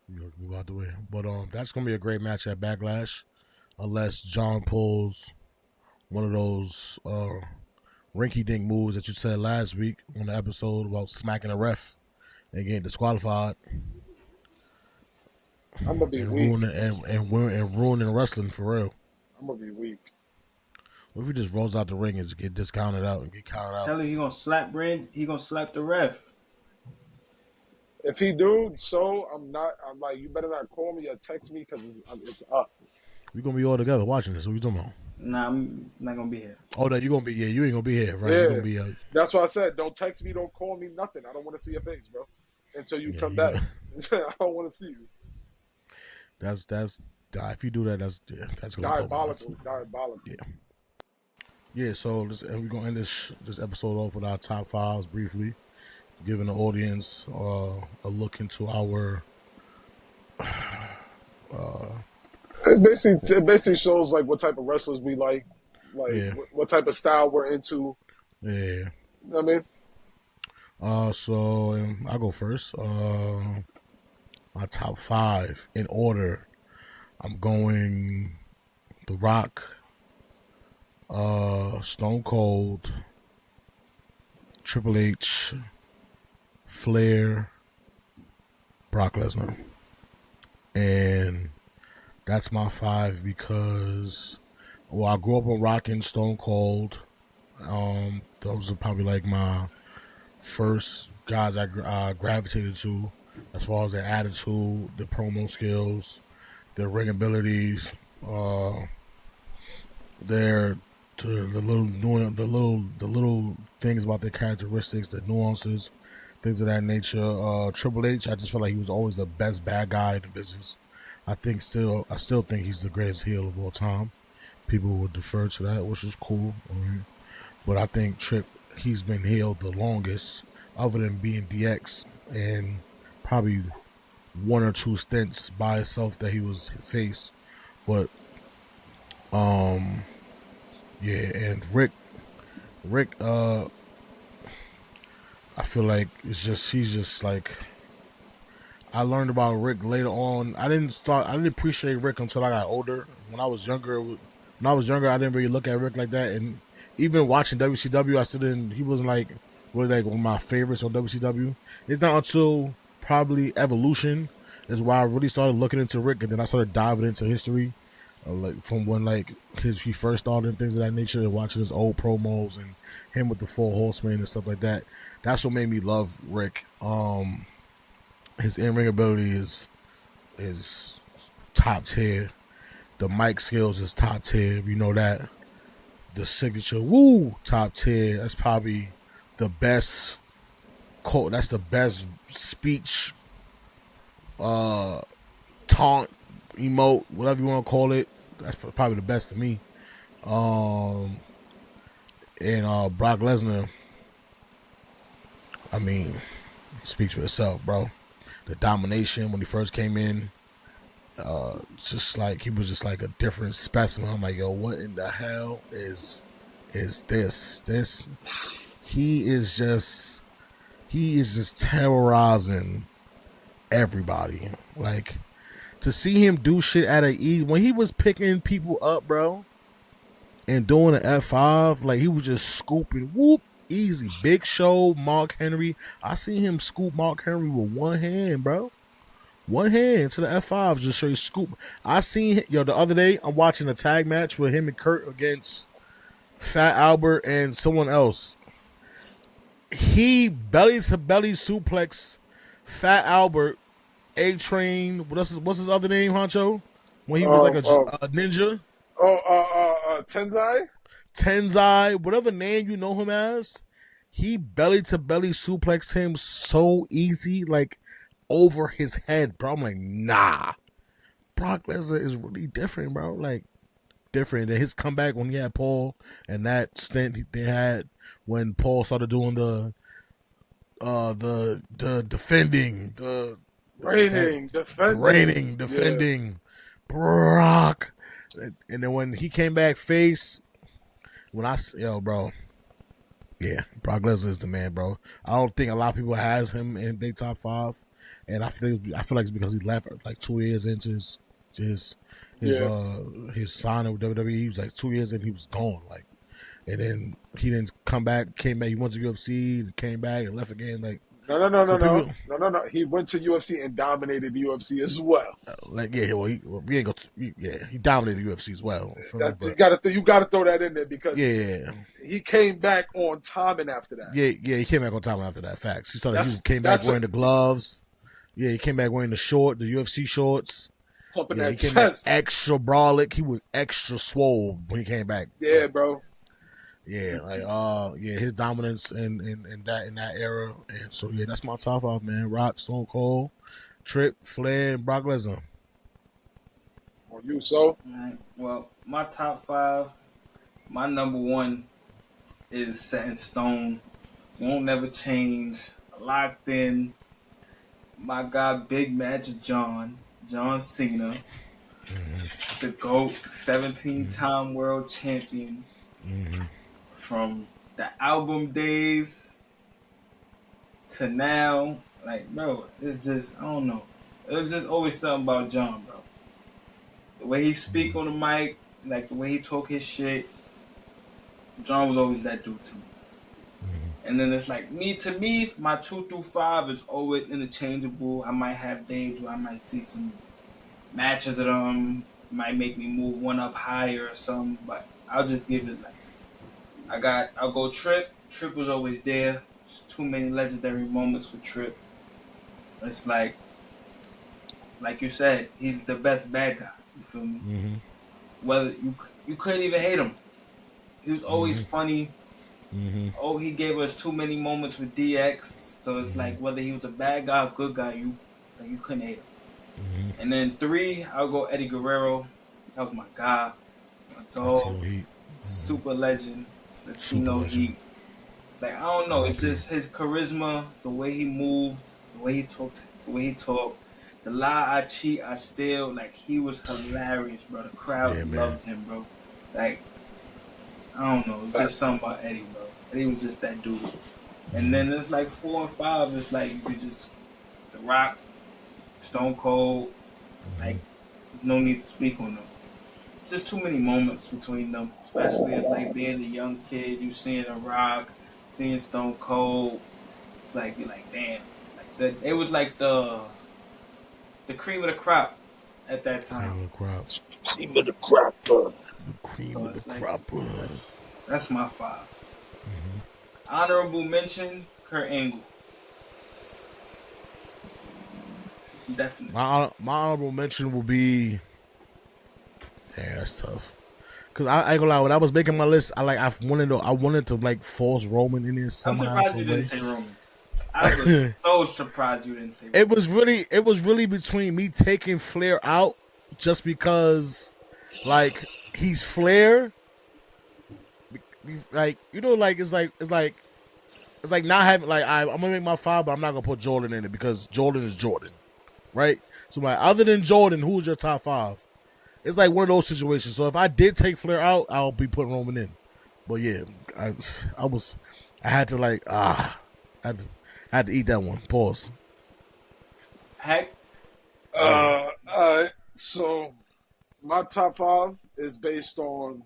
You move out the way, but that's gonna be a great match at Backlash, unless John pulls one of those rinky-dink moves that you said last week on the episode about smacking a ref and getting disqualified. I'm gonna be weak and ruining wrestling for real. I'm gonna be weak. What if he just rolls out the ring and just get discounted out and get counted out? Tell him he gonna slap Brand. He gonna slap the ref. If he do, so I'm like, you better not call me or text me because it's up. We gonna be all together watching this. What you talking about? Nah, I'm not gonna be here. Oh, no, you gonna be? Yeah, you ain't gonna be here, right? Yeah. You gonna be. That's why I said, don't text me, don't call me, nothing. I don't want to see your face, bro. Until you come back, I don't want to see you. That's if you do that, that's diabolical. Yeah. So we're gonna end this episode off with our top fives briefly, giving the audience a look into our. It basically shows like what type of wrestlers we like what type of style we're into. Yeah. You know what I mean? So I'll go first. My top five in order. I'm going The Rock, Stone Cold, Triple H, Flair, Brock Lesnar. And that's my five because, I grew up on Rock and Stone Cold. Those are probably like my first guys I gravitated to, as far as their attitude, their promo skills, their ring abilities, their the little things about their characteristics, the nuances, things of that nature. Triple H, I just feel like he was always the best bad guy in the business. I still think he's the greatest heel of all time. People would defer to that, which is cool. But I think Tripp, he's been healed the longest, other than being DX and probably one or two stints by himself that he was face. But yeah, and Rick, I feel like he's just like, I learned about Rick later on. I didn't appreciate Rick until I got older. When I was younger, I didn't really look at Rick like that. And even watching WCW, I still didn't. He wasn't like really like one of my favorites on WCW. It's not until probably Evolution is why I really started looking into Rick, and then I started diving into history, like from when like he first started and things of that nature, and watching his old promos and him with the Four Horsemen and stuff like that. That's what made me love Rick. His in-ring ability is top tier. The mic skills is top tier. You know that. The signature, top tier. That's probably the best. That's the best speech, taunt, emote, whatever you want to call it. That's probably the best to me. And Brock Lesnar, I mean, speaks for itself, bro. The domination when he first came in, just like he was just like a different specimen. I'm like, yo, what in the hell is this? He is just terrorizing everybody. Like, to see him do shit at a ease when he was picking people up, bro, and doing an F5, like he was just scooping, easy. Big Show, Mark Henry. I seen him scoop Mark Henry with one hand, bro. One hand to the F5, just show you scoop. I seen, the other day, I'm watching a tag match with him and Kurt against Fat Albert and someone else. He belly to belly suplex Fat Albert, A-Train. What's his other name, Honcho? When he was like a ninja. Tenzai, whatever name you know him as. He belly to belly suplexed him so easy, like over his head, bro. I'm like, nah. Brock Lesnar is really different, bro. Like, different. And his comeback when he had Paul and that stint they had when Paul started doing the defending, defending Brock. And then when he came back face, bro. Yeah, Brock Lesnar is the man, bro. I don't think a lot of people has him in their top 5. And I feel like it's because he left like 2 years into his signing with WWE. He was like 2 years in, he was gone. Like, and then he didn't come back. Came back. He went to UFC, came back, and left again. Like, no. He went to UFC and dominated the UFC as well. He dominated the UFC as well. You got to throw that in there because he came back on timing after that. He came back on timing after that. Facts. He came back wearing the gloves. Yeah, he came back wearing the UFC shorts. Pumping that he came chest. Back extra brolic. He was extra swole when he came back. Yeah, bro. Yeah, his dominance in that era. And so that's my top 5, man. Rock, Stone Cold, Tripp, Flair, and Brock Lesnar. On you, so? All right. Well, my top 5, my number 1 is set in stone. Won't never change. Locked in. My guy, Big Magic John Cena, the GOAT, 17-time world champion. From the album days to now, like, bro, it's just, I don't know. It was just always something about John, bro. The way he speak on the mic, like the way he talk his shit, John was always that dude to me. And then it's like, to me, my 2 through 5 is always interchangeable. I might have days where I might see some matches of them, might make me move one up higher or something, but I'll just give it like this. I'll go Tripp. Tripp was always there. There's too many legendary moments for Tripp. It's like you said, he's the best bad guy. You feel me? Mm-hmm. Whether you couldn't even hate him. He was always Mm-hmm. funny. Mm-hmm. Oh, he gave us too many moments with DX. So it's like whether he was a bad guy or good guy, you couldn't hate him. Mm-hmm. And then 3, I'll go Eddie Guerrero. That was my guy, my Latino dog, Heat. super legend, Super Latino legend. Heat. Like I don't know, it's R.I.P. just his charisma, the way he moved, the way he talked. The lie I cheat, I steal. Like he was hilarious, bro. The crowd Yeah, man. loved him, bro. Like I don't know, it's just something about Eddie, bro. Eddie was just that dude. And then it's like 4 and 5. It's like you could just The Rock, Stone Cold. Like no need to speak on them. It's just too many moments between them, especially as like being a young kid, you seeing The Rock, seeing Stone Cold. It's like you're like, damn. It was like the cream of the crop at that Cream time. of the crop. Cream of the crop. The cream So of the it's like, crop. that's my 5. Honorable mention: Kurt Angle. Definitely. My honorable mention will be. Yeah, that's tough. Cause I ain't gonna lie, when I was making my list, I wanted to like force Roman in there I'm somehow. surprised you didn't say Roman. I was so surprised you didn't say Roman. It was really between me taking Flair out just because, like, he's Flair. Like, you know, like it's like not having like I'm gonna make my 5, but I'm not gonna put Jordan in it because Jordan is Jordan, right? So like, other than Jordan, who's your top 5? It's like one of those situations. So if I did take Flair out, I'll be putting Roman in. But yeah, I had to like I had to eat that one. Pause. Heck, So my top 5 is based on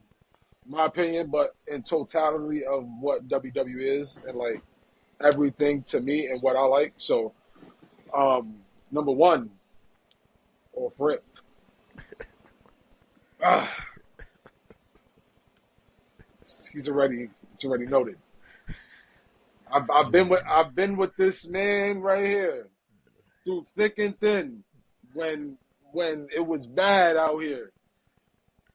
my opinion, but in totality of what WWE is and like everything to me and what I like. So, number 1, off rip. It's already noted. I've been with this man right here through thick and thin when it was bad out here.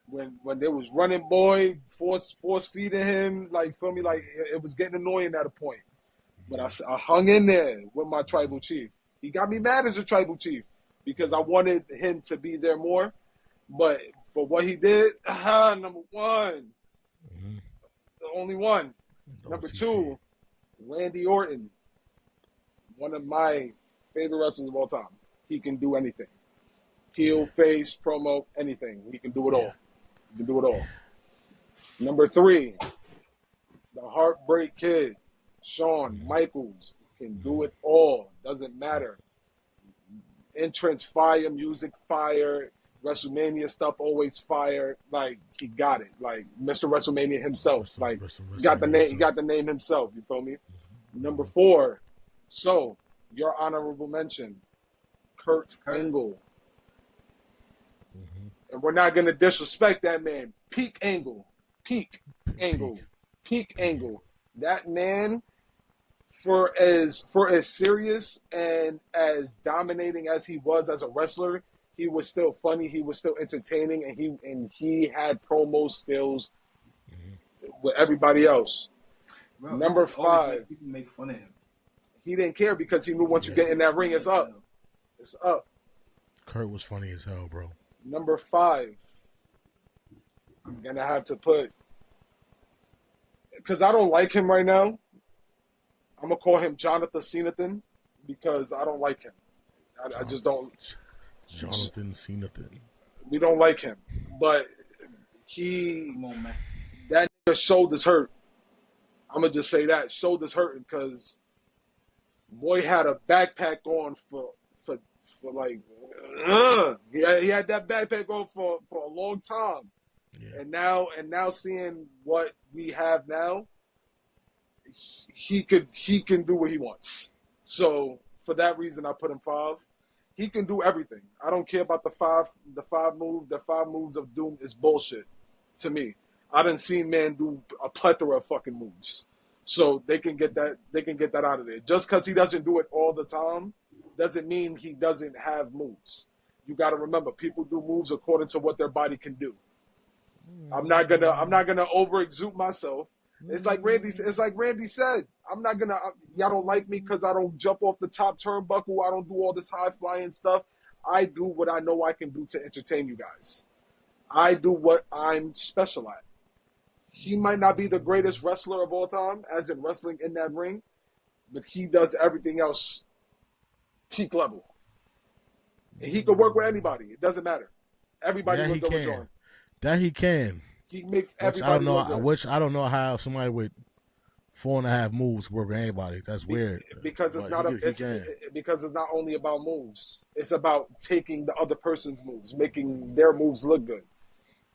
When there was running boy force feeding him, like feel me, like it was getting annoying at a point. But I hung in there with my tribal chief. He got me mad as a tribal chief because I wanted him to be there more. But for what he did, number 1, the only one. Number 2, Randy Orton, one of my favorite wrestlers of all time. He can do anything. Heel, face, promo, anything. He can do it all. He can do it all. Number 3, the Heartbreak Kid, Shawn Michaels, can do it all. Doesn't matter. Entrance fire, music fire, WrestleMania stuff always fire. Like he got it. Like Mr. WrestleMania himself. Like he got the name. He got the name himself. You feel me? Number 4. So your honorable mention, Kurt Angle. And we're not gonna disrespect that man. Peak Angle. That man, for as serious and as dominating as he was as a wrestler, he was still funny. He was still entertaining, and he had promo skills with everybody else. bro, Number 5, people make fun of him. he didn't care because he knew once you get in that ring, it's up. It's up. Kurt was funny as hell, bro. Number 5, I'm gonna have to put, because I don't like him right now. I'm gonna call him Jonathan Cenathan because I don't like him. I just don't. Jonathan Cenathan. We don't like him, but Come on, man. that nigga shoulders hurt. I'm gonna just say that shoulders hurting because boy had a backpack on for like he had that backpack on for a long time, and now seeing what we have now, he can do what he wants. So for that reason, I put him 5. He can do everything. I don't care about the five moves. The 5 moves of doom is bullshit to me. I done seen man do a plethora of fucking moves. So they can get that out of there. Just because he doesn't do it all the time doesn't mean he doesn't have moves. You got to remember, people do moves according to what their body can do. I'm not gonna over exude myself. It's like Randy said. Y'all don't like me because I don't jump off the top turnbuckle. I don't do all this high flying stuff. I do what I know I can do to entertain you guys. I do what I'm special at. He might not be the greatest wrestler of all time, as in wrestling in that ring, but he does everything else peak level. And he could work with anybody. It doesn't matter. Everybody will go with John. That he can. He makes everybody. I don't know how somebody with 4.5 moves work with anybody. That's weird. Because it's because it's not only about moves. It's about taking the other person's moves, making their moves look good.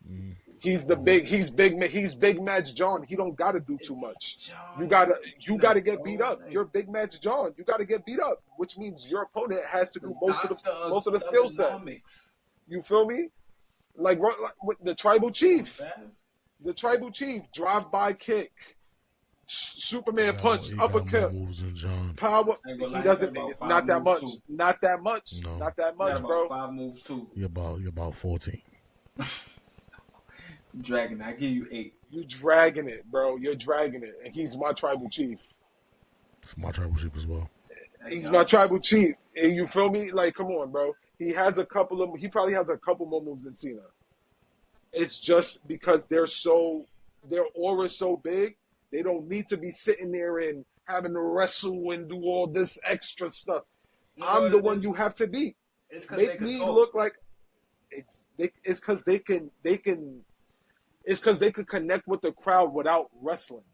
Mm. He's big match John. He don't gotta do too much. You gotta get beat up. You're big match John. You gotta get beat up, which means your opponent has to do most of the skill set. You feel me? Like with the tribal chief. The tribal chief, drive-by kick, Superman punch, uppercut, power. He doesn't. Not that much. Not that much. No. Not that much, bro. 5 moves too. You're about 14. Dragging it. I give you 8. You dragging it, bro. You're dragging it, and he's my tribal chief. It's my tribal chief as well. He's my tribal chief, and you feel me? Like, come on, bro. He probably has a couple more moves than Cena. It's just because their aura is so big, they don't need to be sitting there and having to wrestle and do all this extra stuff. I'm the one you have to beat. Make me look like it's because they can connect with the crowd without wrestling.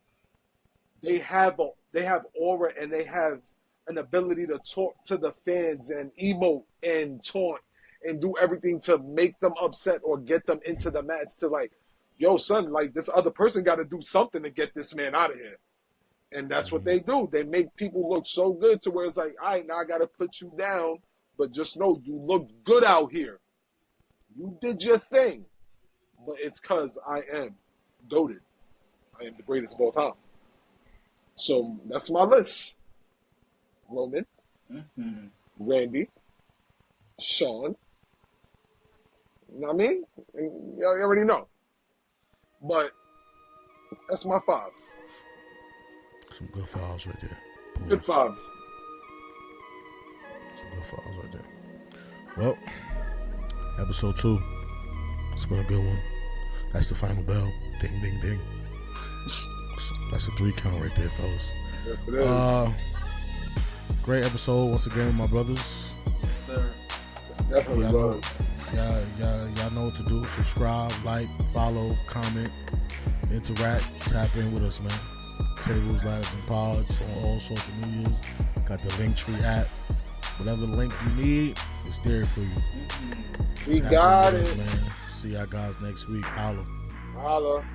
They have aura, and they have an ability to talk to the fans and emote and taunt and do everything to make them upset or get them into the match to like, yo, son, like this other person got to do something to get this man out of here. And that's what they do. They make people look so good to where it's like, all right, now I got to put you down, but just know you look good out here. You did your thing. But it's because I am goated. I am the greatest of all time. So that's my list. Roman, Randy, Shawn. You know what I mean? And you already know. But that's my 5. Some good files right there. Good 5s. Some good files right there. Well, episode 2. It's been a good one. That's the final bell. Ding, ding, ding. That's a 3 count right there, fellas. Yes, it is. Great episode once again with my brothers. Yes, sir. Definitely was. Y'all know what to do. Subscribe, like, follow, comment, interact, tap in with us, man. Tables, Ladders, and Pods on all social medias. Got the Linktree app. Whatever link you need, it's there for you. We got it. Man. See y'all guys next week. Holla.